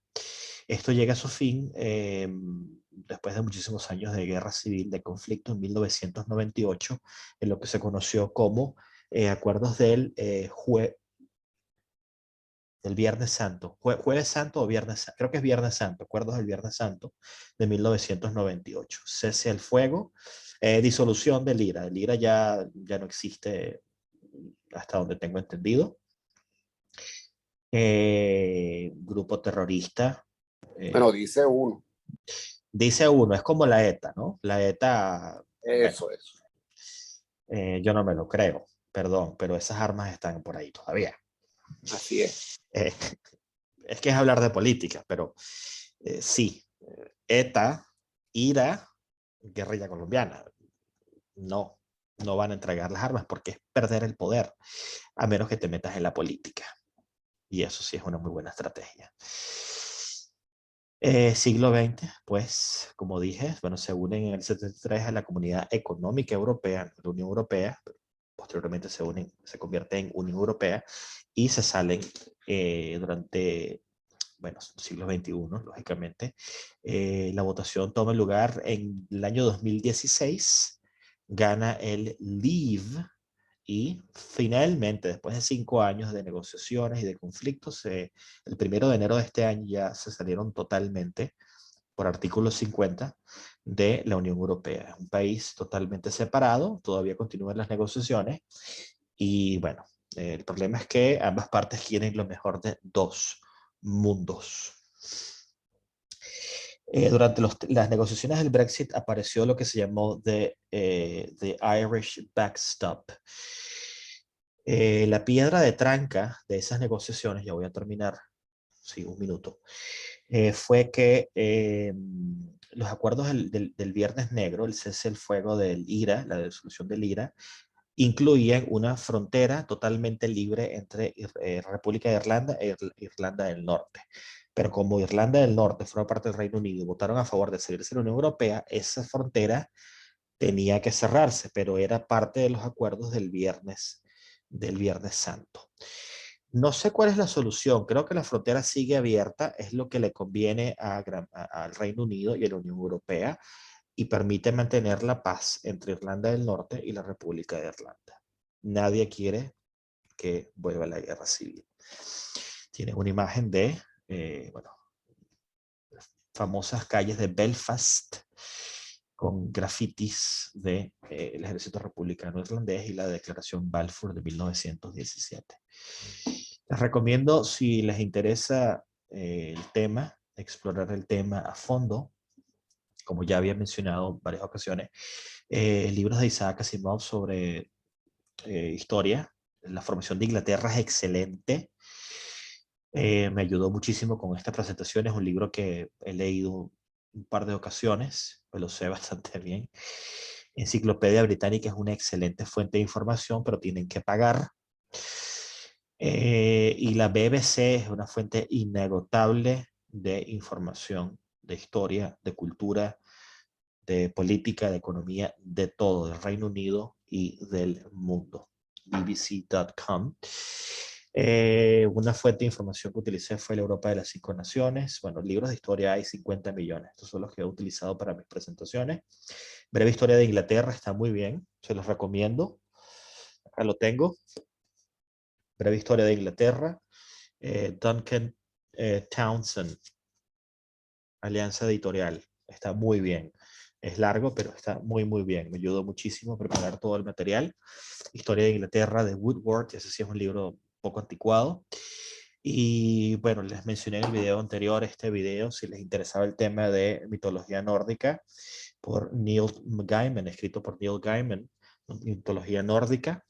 Esto llega a su fin después de muchísimos años de guerra civil, de conflicto, en 1998, en lo que se conoció como acuerdos del Viernes Santo, Jueves Santo o Viernes Santo, creo que es Viernes Santo, acuerdos del Viernes Santo de 1998. Cese el fuego, disolución del IRA. El IRA ya no existe hasta donde tengo entendido. Grupo terrorista.
Bueno, dice uno.
Dice uno, es como la ETA, ¿no? La ETA,
Eso.
yo no me lo creo, perdón, pero esas armas están por ahí todavía.
Así es.
Es que es hablar de política, pero sí, ETA, IRA, guerrilla colombiana, no van a entregar las armas porque es perder el poder, a menos que te metas en la política. Y eso sí es una muy buena estrategia. Siglo XX, pues, como dije, bueno, se unen en el 73 a la Comunidad Económica Europea, la Unión Europea, posteriormente se convierte en Unión Europea y se salen durante, bueno, siglo XXI, lógicamente. La votación toma lugar en el año 2016, gana el Leave y finalmente, después de 5 años de negociaciones y de conflictos, el 1 de enero de este año ya se salieron totalmente por artículo 50 de la Unión Europea. Es un país totalmente separado, todavía continúan las negociaciones y bueno, el problema es que ambas partes quieren lo mejor de dos mundos. Durante las negociaciones del Brexit apareció lo que se llamó the Irish Backstop. La piedra de tranca de esas negociaciones, ya voy a terminar, sí, un minuto, fue que los acuerdos del Viernes Negro, el cese del fuego del IRA, la disolución del IRA, incluían una frontera totalmente libre entre República de Irlanda e Irlanda del Norte. Pero como Irlanda del Norte forma parte del Reino Unido y votaron a favor de salirse de la Unión Europea, esa frontera tenía que cerrarse, pero era parte de los acuerdos del Viernes Santo. No sé cuál es la solución. Creo que la frontera sigue abierta. Es lo que le conviene al Reino Unido y a la Unión Europea y permite mantener la paz entre Irlanda del Norte y la República de Irlanda. Nadie quiere que vuelva la guerra civil. Tiene una imagen de, bueno, famosas calles de Belfast con grafitis del ejército republicano irlandés y la declaración Balfour de 1917. Les recomiendo, si les interesa el tema, explorar el tema a fondo, como ya había mencionado en varias ocasiones, libros de Isaac Asimov sobre historia. La formación de Inglaterra es excelente. Me ayudó muchísimo con esta presentación. Es un libro que he leído un par de ocasiones, me lo sé bastante bien. Enciclopedia Británica es una excelente fuente de información, pero tienen que pagar. Y la BBC es una fuente inagotable de información, de historia, de cultura, de política, de economía, de todo, del Reino Unido y del mundo. bbc.com. Una fuente de información que utilicé fue la Europa de las 5 Naciones. Bueno, libros de historia hay 50 millones. Estos son los que he utilizado para mis presentaciones. Breve historia de Inglaterra está muy bien. Se los recomiendo. Acá lo tengo. Breve historia de Inglaterra. Duncan Townsend. Alianza Editorial. Está muy bien. Es largo, pero está muy, muy bien. Me ayudó muchísimo a preparar todo el material. Historia de Inglaterra de Woodward. Ese sí es un libro un poco anticuado. Y bueno, les mencioné en el video anterior este video, si les interesaba el tema de mitología nórdica, por Neil Gaiman, escrito por Neil Gaiman, mitología nórdica.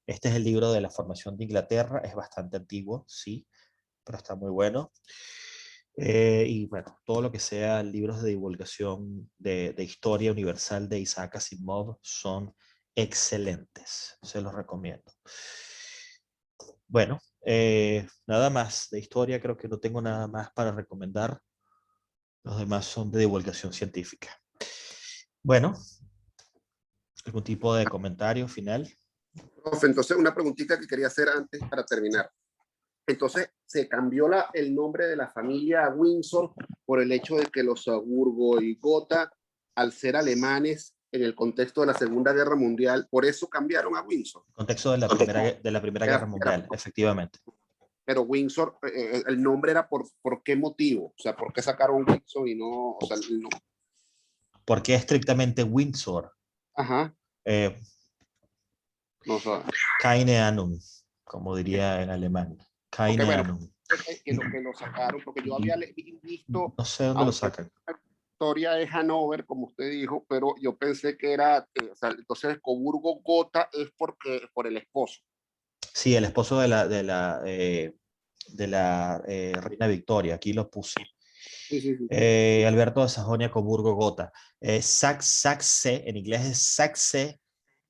Este es el libro de la formación de Inglaterra. Es bastante antiguo, sí, pero está muy bueno. Y bueno, todo lo que sea libros de divulgación de historia universal de Isaac Asimov son excelentes. Se los recomiendo. Bueno, nada más de historia. Creo que no tengo nada más para recomendar. Los demás son de divulgación científica. Bueno, ¿algún tipo de comentario final?
Profe, entonces una preguntita que quería hacer antes para terminar. Entonces, se cambió el nombre de la familia a Windsor por el hecho de que los Habsburgo y Gotha, al ser alemanes en el contexto de la Segunda Guerra Mundial, por eso cambiaron a Windsor.
Contexto de la Primera Guerra Mundial, efectivamente.
Pero Windsor, el nombre era por qué motivo, o sea, ¿por qué sacaron Windsor y no, o sea, no?
¿Por qué estrictamente Windsor?
Ajá. No, o sea,
Keine Ahnung, como diría en alemán. Keine Ahnung.
Que lo sacaron, porque yo había visto,
no sé dónde lo sacan.
La historia de Hanover, como usted dijo, pero yo pensé que era, o sea, entonces Coburgo-Gotha es por el esposo.
Sí, el esposo de la reina Victoria, aquí lo puse.
Sí.
Alberto de Sajonia-Coburgo-Gotha. Saxe, en inglés es Saxe,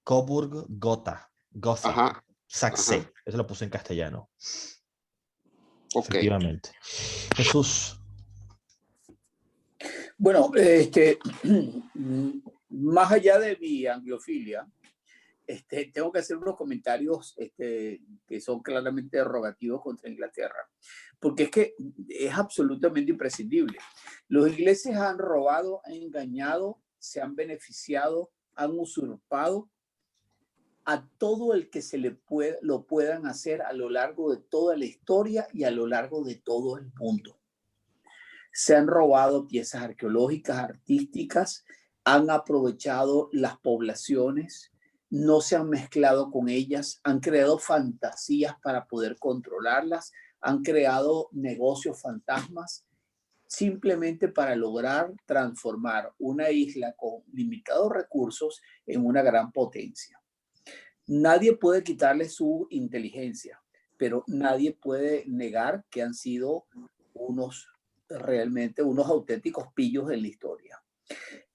Coburg-Gotha.
Ajá.
Saxe,
Ajá.
eso lo puse en castellano.
Okay.
Efectivamente. Jesús.
Bueno, más allá de mi anglofilia, tengo que hacer unos comentarios que son claramente derogativos contra Inglaterra, porque es que es absolutamente imprescindible. Los ingleses han robado, han engañado, se han beneficiado, han usurpado a todo el que lo puedan hacer a lo largo de toda la historia y a lo largo de todo el mundo. Se han robado piezas arqueológicas, artísticas, han aprovechado las poblaciones, no se han mezclado con ellas, han creado fantasías para poder controlarlas, han creado negocios fantasmas, simplemente para lograr transformar una isla con limitados recursos en una gran potencia. Nadie puede quitarle su inteligencia, pero nadie puede negar que han sido realmente unos auténticos pillos en la historia.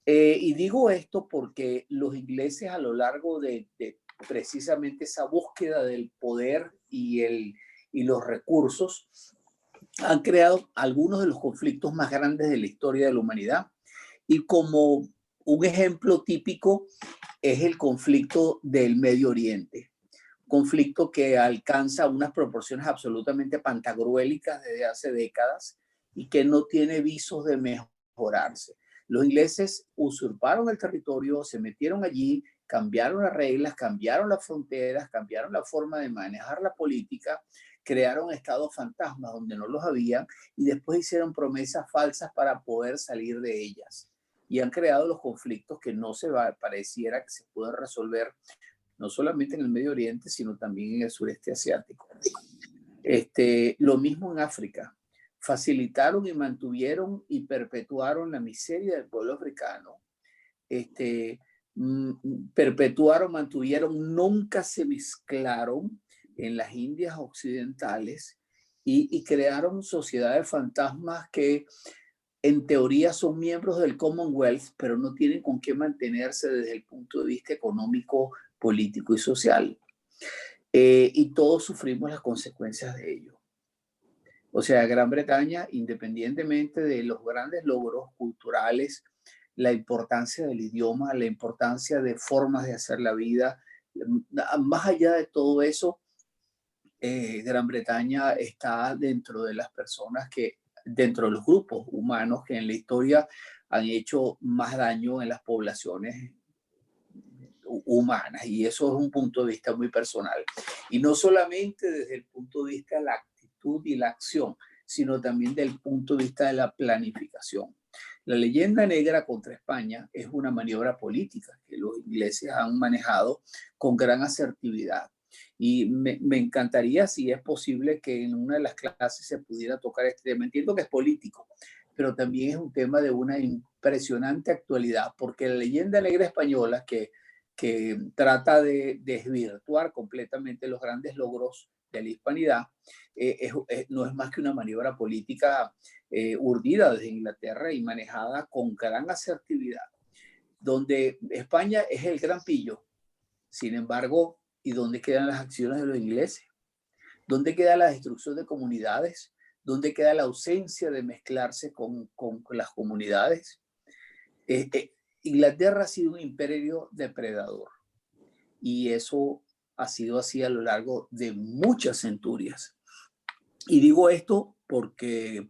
Y digo esto porque los ingleses a lo largo de precisamente esa búsqueda del poder y los recursos han creado algunos de los conflictos más grandes de la historia de la humanidad. Y como un ejemplo típico es el conflicto del Medio Oriente. Conflicto que alcanza unas proporciones absolutamente pantagruélicas desde hace décadas y que no tiene visos de mejorarse. Los ingleses usurparon el territorio, se metieron allí, cambiaron las reglas, cambiaron las fronteras, cambiaron la forma de manejar la política, crearon estados fantasmas donde no los había y después hicieron promesas falsas para poder salir de ellas. Y han creado los conflictos que no pareciera que se pueden resolver no solamente en el Medio Oriente, sino también en el sureste asiático. Lo mismo en África. Facilitaron y mantuvieron y perpetuaron la miseria del pueblo africano. Perpetuaron, mantuvieron, nunca se mezclaron en las Indias occidentales y crearon sociedades fantasmas que en teoría son miembros del Commonwealth, pero no tienen con qué mantenerse desde el punto de vista económico, político y social. Y todos sufrimos las consecuencias de ello. O sea, Gran Bretaña, independientemente de los grandes logros culturales, la importancia del idioma, la importancia de formas de hacer la vida, más allá de todo eso, Gran Bretaña está dentro de las personas dentro de los grupos humanos que en la historia han hecho más daño en las poblaciones humanas, y eso es un punto de vista muy personal. Y no solamente desde el punto de vista de la actitud y la acción, sino también del punto de vista de la planificación. La leyenda negra contra España es una maniobra política que los ingleses han manejado con gran asertividad. Y me encantaría, si es posible, que en una de las clases se pudiera tocar este tema. Entiendo que es político, pero también es un tema de una impresionante actualidad, porque la leyenda negra española que trata de desvirtuar completamente los grandes logros de la hispanidad, no es más que una maniobra política urdida desde Inglaterra y manejada con gran asertividad, donde España es el gran pillo. Sin embargo, ¿y dónde quedan las acciones de los ingleses? ¿Dónde queda la destrucción de comunidades? ¿Dónde queda la ausencia de mezclarse con las comunidades? Inglaterra ha sido un imperio depredador y eso ha sido así a lo largo de muchas centurias. Y digo esto porque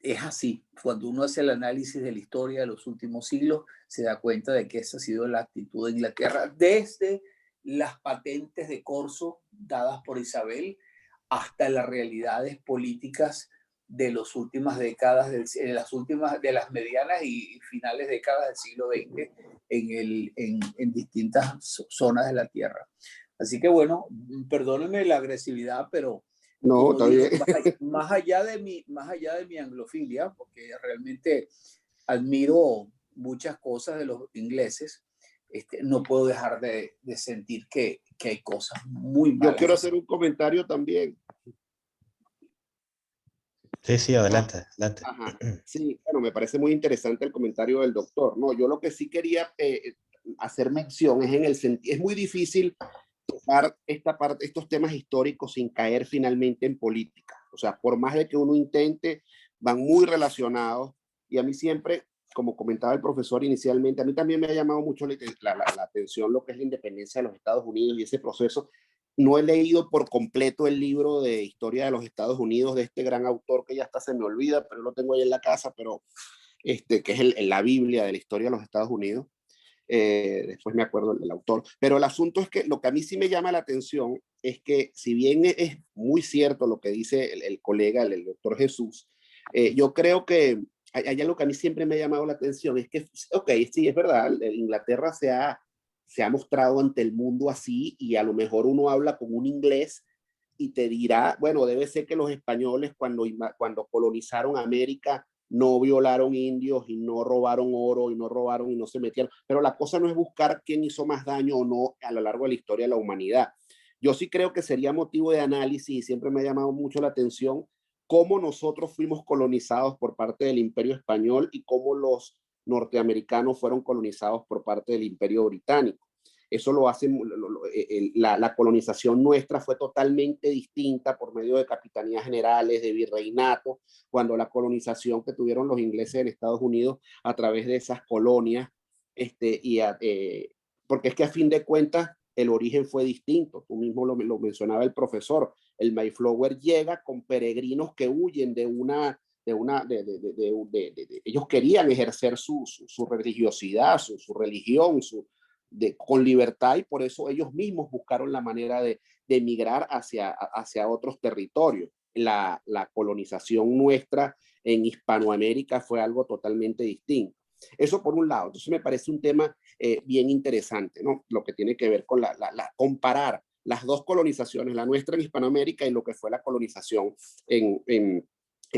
es así. Cuando uno hace el análisis de la historia de los últimos siglos, se da cuenta de que esa ha sido la actitud de Inglaterra desde las patentes de corso dadas por Isabel hasta las realidades políticas de las últimas décadas, de las medianas y finales décadas del siglo XX en distintas zonas de la Tierra. Así que bueno, perdónenme la agresividad, pero
No, está bien.
más allá de mi anglofilia, porque realmente admiro muchas cosas de los ingleses, no puedo dejar de sentir que hay cosas muy malas.
Yo quiero hacer un comentario también.
Sí, sí, adelante, adelante.
Ajá. Sí, bueno, me parece muy interesante el comentario del doctor. No, yo lo que sí quería hacer mención es en el sentido, es muy difícil tocar estos temas históricos sin caer finalmente en política. O sea, por más de que uno intente, van muy relacionados. Y a mí siempre, como comentaba el profesor inicialmente, a mí también me ha llamado mucho la atención lo que es la independencia de los Estados Unidos y ese proceso. No he leído por completo el libro de historia de los Estados Unidos de este gran autor que ya hasta se me olvida, pero lo tengo ahí en la casa, pero que es la Biblia de la historia de los Estados Unidos. Después me acuerdo del autor. Pero el asunto es que lo que a mí sí me llama la atención es que si bien es muy cierto lo que dice el colega, el doctor Jesús, yo creo que hay algo que a mí siempre me ha llamado la atención, es que, ok, sí, es verdad, Inglaterra se ha mostrado ante el mundo así y a lo mejor uno habla con un inglés y te dirá, bueno, debe ser que los españoles cuando colonizaron América no violaron indios y no robaron oro y no robaron y no se metieron. Pero la cosa no es buscar quién hizo más daño o no a lo largo de la historia de la humanidad. Yo sí creo que sería motivo de análisis y siempre me ha llamado mucho la atención cómo nosotros fuimos colonizados por parte del Imperio Español y cómo los norteamericanos fueron colonizados por parte del Imperio Británico. Eso lo hace, la colonización nuestra fue totalmente distinta por medio de capitanías generales, de virreinato, cuando la colonización que tuvieron los ingleses en Estados Unidos a través de esas colonias, porque es que a fin de cuentas el origen fue distinto. Tú mismo lo mencionaba el profesor. El Mayflower llega con peregrinos que huyen ellos querían ejercer su religiosidad, su religión, con libertad, y por eso ellos mismos buscaron la manera de emigrar hacia otros territorios. La colonización nuestra en Hispanoamérica fue algo totalmente distinto. Eso por un lado. Entonces me parece un tema bien interesante, ¿no? Lo que tiene que ver con comparar las dos colonizaciones, la nuestra en Hispanoamérica y lo que fue la colonización en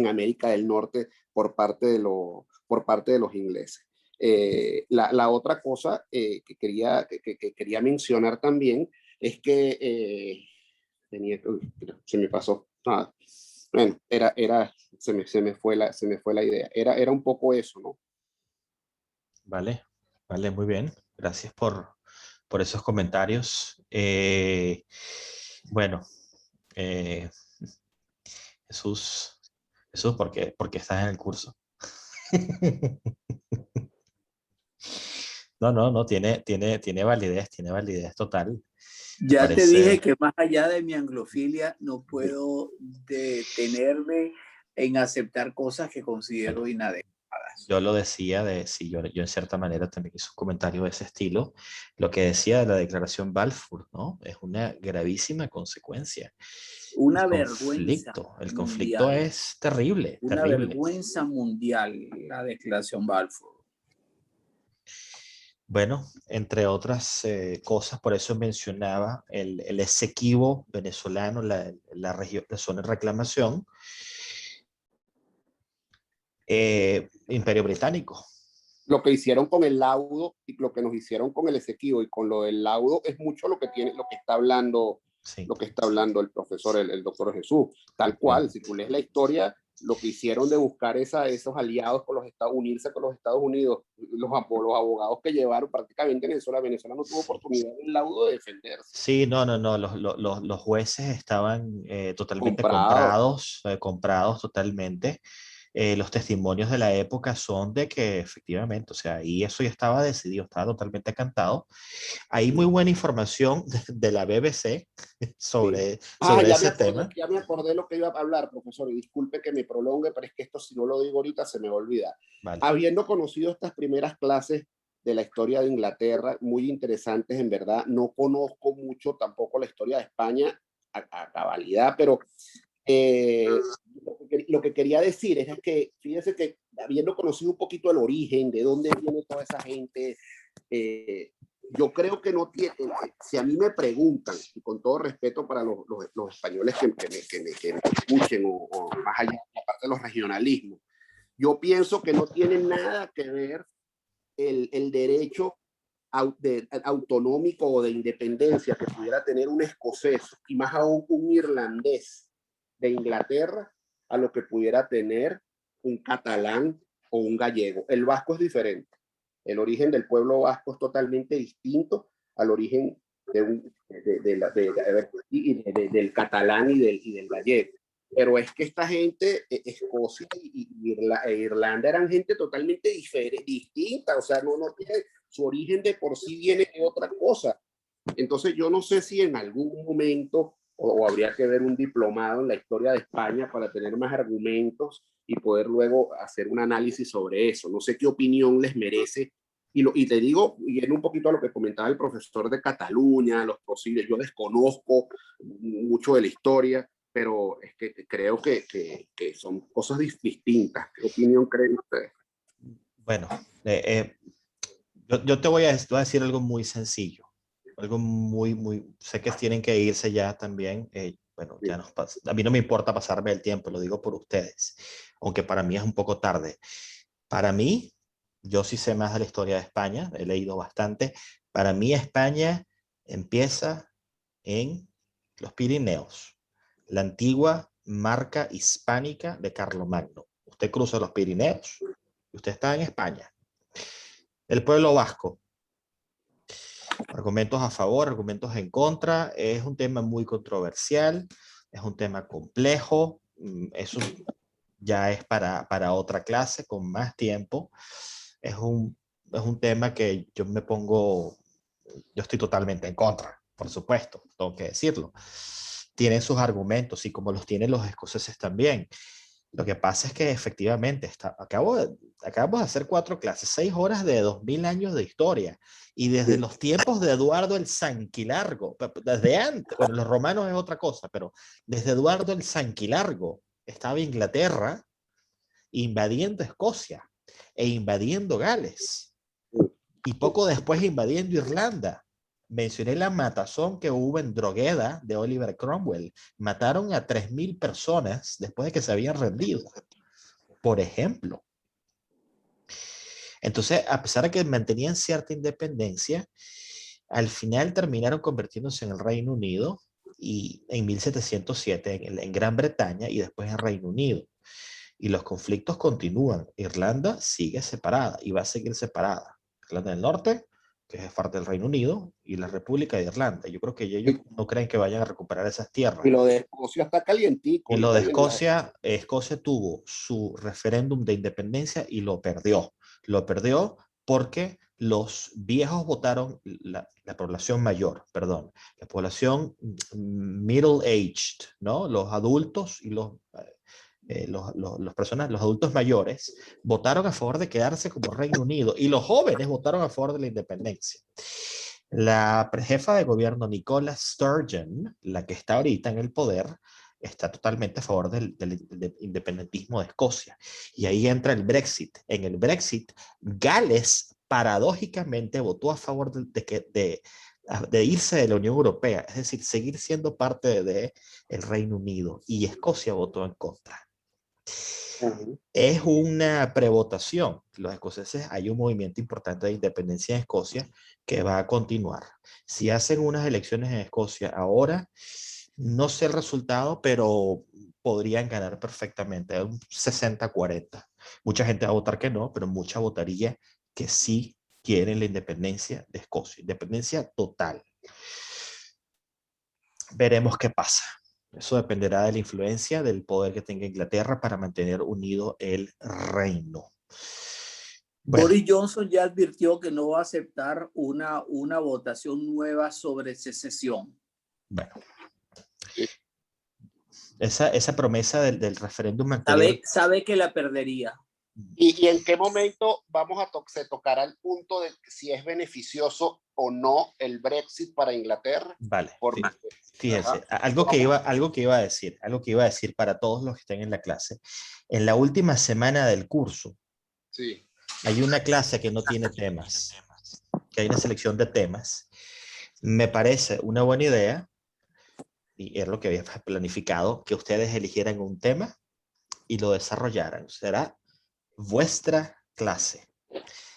América del Norte por parte de los ingleses. La otra cosa que quería mencionar también es que se me pasó. Bueno, se me fue la idea. Era un poco eso, ¿no?
Vale, vale, muy bien. Gracias por esos comentarios. Bueno, Jesús, ¿por qué estás en el curso? No, tiene validez total.
Ya te dije que más allá de mi anglofilia no puedo detenerme en aceptar cosas que considero inadecuadas.
Yo lo decía yo en cierta manera también hice un comentario de ese estilo. Lo que decía de la declaración Balfour, ¿no? Es una gravísima consecuencia.
Una
El
vergüenza
el conflicto
mundial.
es terrible,
Una
terrible.
vergüenza mundial, la declaración Balfour.
Bueno, entre otras cosas, por eso mencionaba el Esequibo venezolano, la región, la zona de reclamación, Imperio Británico.
Lo que hicieron con el laudo y lo que nos hicieron con el Esequibo y con lo del laudo es mucho lo que tiene, lo que está hablando,
Sí.
lo que está hablando el profesor, el doctor Jesús. Tal cual, si tú lees la historia, lo que hicieron de buscar esos aliados con los Estados Unidos, unirse con los Estados Unidos, los abogados que llevaron prácticamente Venezuela no tuvo oportunidad en el laudo de defenderse.
Sí, no, los jueces estaban totalmente
Comprados.
comprados totalmente. Los testimonios de la época son de que efectivamente, o sea, y eso ya estaba decidido, estaba totalmente cantado. Hay muy buena información de la BBC sobre, sobre ese tema.
Ya me acordé lo que iba a hablar, profesor, y disculpe que me prolongue, pero es que esto si no lo digo ahorita se me va a olvidar.
Vale.
Habiendo conocido estas primeras clases de la historia de Inglaterra, muy interesantes en verdad, no conozco mucho tampoco la historia de España a cabalidad, pero lo que quería decir es que, fíjese que habiendo conocido un poquito el origen, de dónde viene toda esa gente, yo creo que no tiene, si a mí me preguntan, y con todo respeto para los españoles que me escuchen, o más allá, aparte de los regionalismos, yo pienso que no tiene nada que ver el derecho autonómico o de independencia que pudiera tener un escocés, y más aún un irlandés de Inglaterra, a lo que pudiera tener un catalán o un gallego. El vasco es diferente. El origen del pueblo vasco es totalmente distinto al origen del catalán y del gallego. Pero es que esta gente, Escocia e Irlanda, eran gente totalmente distinta, o sea, no tiene, su origen de por sí viene de otra cosa. Entonces yo no sé si en algún momento o habría que ver un diplomado en la historia de España para tener más argumentos y poder luego hacer un análisis sobre eso. No sé qué opinión les merece. Y te digo, yendo un poquito a lo que comentaba el profesor de Cataluña, los posibles, yo desconozco mucho de la historia, pero es que creo que son cosas distintas. ¿Qué opinión creen ustedes?
Bueno, yo te voy a decir algo muy sencillo, algo muy, sé que tienen que irse ya también, bueno, ya nos pasa, a mí no me importa pasarme el tiempo, lo digo por ustedes, aunque para mí es un poco tarde. Para mí, yo sí sé más de la historia de España, he leído bastante. Para mí España empieza en los Pirineos, la antigua marca hispánica de Carlomagno. Usted cruza los Pirineos y usted está en España. El pueblo vasco. Argumentos a favor, argumentos en contra. Es un tema muy controversial, es un tema complejo. Eso ya es para otra clase con más tiempo. Es un tema que yo estoy totalmente en contra, por supuesto, tengo que decirlo. Tienen sus argumentos y como los tienen los escoceses también. Lo que pasa es que efectivamente acabamos de hacer 4 clases, 6 horas de 2000 años de historia. Y desde los tiempos de Eduardo el Sanquilargo, desde antes, bueno, los romanos es otra cosa, pero desde Eduardo el Sanquilargo estaba Inglaterra invadiendo Escocia e invadiendo Gales. Y poco después invadiendo Irlanda. Mencioné la matazón que hubo en Drogheda de Oliver Cromwell. Mataron a 3000 personas después de que se habían rendido, por ejemplo. Entonces, a pesar de que mantenían cierta independencia, al final terminaron convirtiéndose en el Reino Unido y en 1707 en Gran Bretaña y después en Reino Unido. Y los conflictos continúan. Irlanda sigue separada y va a seguir separada. Irlanda del Norte, que es parte del Reino Unido, y la República de Irlanda. Yo creo que ellos no creen que vayan a recuperar esas tierras.
Y lo de Escocia está calientico.
Y lo de Escocia, Escocia tuvo su referéndum de independencia y lo perdió. Lo perdió porque los viejos votaron, la población mayor, perdón, la población middle-aged, ¿no? Los adultos y los adultos mayores votaron a favor de quedarse como Reino Unido y los jóvenes votaron a favor de la independencia. La jefa de gobierno Nicola Sturgeon, la que está ahorita en el poder, está totalmente a favor del independentismo de Escocia. Y ahí entra el Brexit. En el Brexit, Gales paradójicamente votó a favor de irse de la Unión Europea, es decir, seguir siendo parte del Reino Unido, y Escocia votó en contra. Es una prevotación. Los escoceses, hay un movimiento importante de independencia en Escocia que va a continuar. Si hacen unas elecciones en Escocia ahora, no sé el resultado, pero podrían ganar perfectamente, un 60-40. Mucha gente va a votar que no, pero mucha votaría que sí quieren la independencia de Escocia, independencia total. Veremos qué pasa. Eso dependerá de la influencia del poder que tenga Inglaterra para mantener unido el reino. Bueno,
Boris Johnson ya advirtió que no va a aceptar una votación nueva sobre secesión.
bueno. Esa promesa del referéndum anterior.
Sabe que la perdería.
¿Y en qué momento se tocará el punto de si es beneficioso o no el Brexit para Inglaterra?
Vale,
Porque,
fíjense, algo que iba a decir para todos los que estén en la clase. En la última semana del curso,
sí.
hay una clase que no tiene temas, que hay una selección de temas. Me parece una buena idea, y es lo que había planificado, que ustedes eligieran un tema y lo desarrollaran. Será vuestra clase.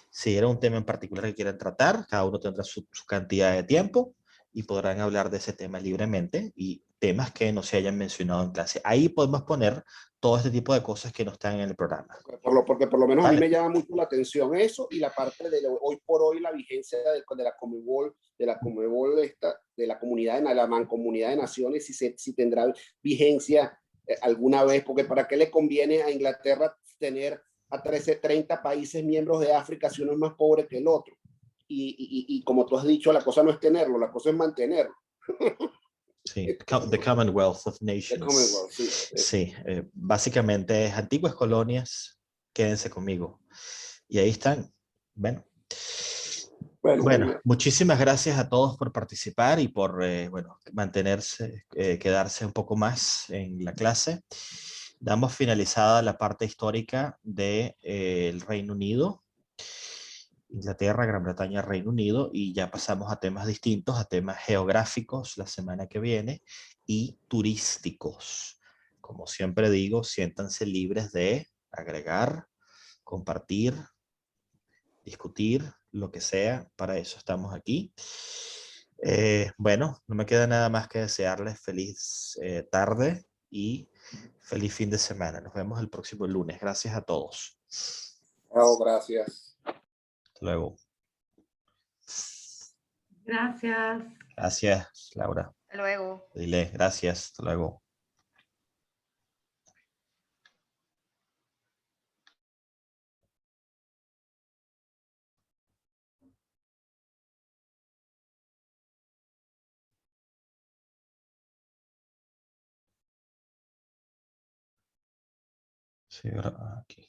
Si era un tema en particular que quieran tratar, cada uno tendrá su cantidad de tiempo y podrán hablar de ese tema libremente, y temas que no se hayan mencionado en clase. Ahí podemos poner todo este tipo de cosas que no están en el programa.
Porque por lo menos
Vale.
a mí me llama mucho la atención eso, y la parte de hoy por hoy la vigencia de la Conmebol, de la comunidad, de la mancomunidad de naciones, si tendrá vigencia alguna vez, porque ¿para qué le conviene a Inglaterra tener a 30 países miembros de África si uno es más pobre que el otro? Y como tú has dicho, la cosa no es tenerlo, la cosa es mantenerlo.
Sí, the Commonwealth of Nations.
The Commonwealth, sí.
Sí, básicamente es antiguas colonias, quédense conmigo. Y ahí están. Bueno, muchísimas gracias a todos por participar y por mantenerse, quedarse un poco más en la clase. Damos finalizada la parte histórica del Reino Unido. Inglaterra, Gran Bretaña, Reino Unido, y ya pasamos a temas distintos, a temas geográficos la semana que viene y turísticos. Como siempre digo, siéntanse libres de agregar, compartir, discutir, lo que sea, para eso estamos aquí. Bueno, no me queda nada más que desearles feliz tarde y feliz fin de semana. Nos vemos el próximo lunes. Gracias a todos.
Gracias.
Hasta luego.
Gracias.
Gracias, Laura.
Hasta luego.
Dile, gracias. Hasta luego. Sí, ahora aquí.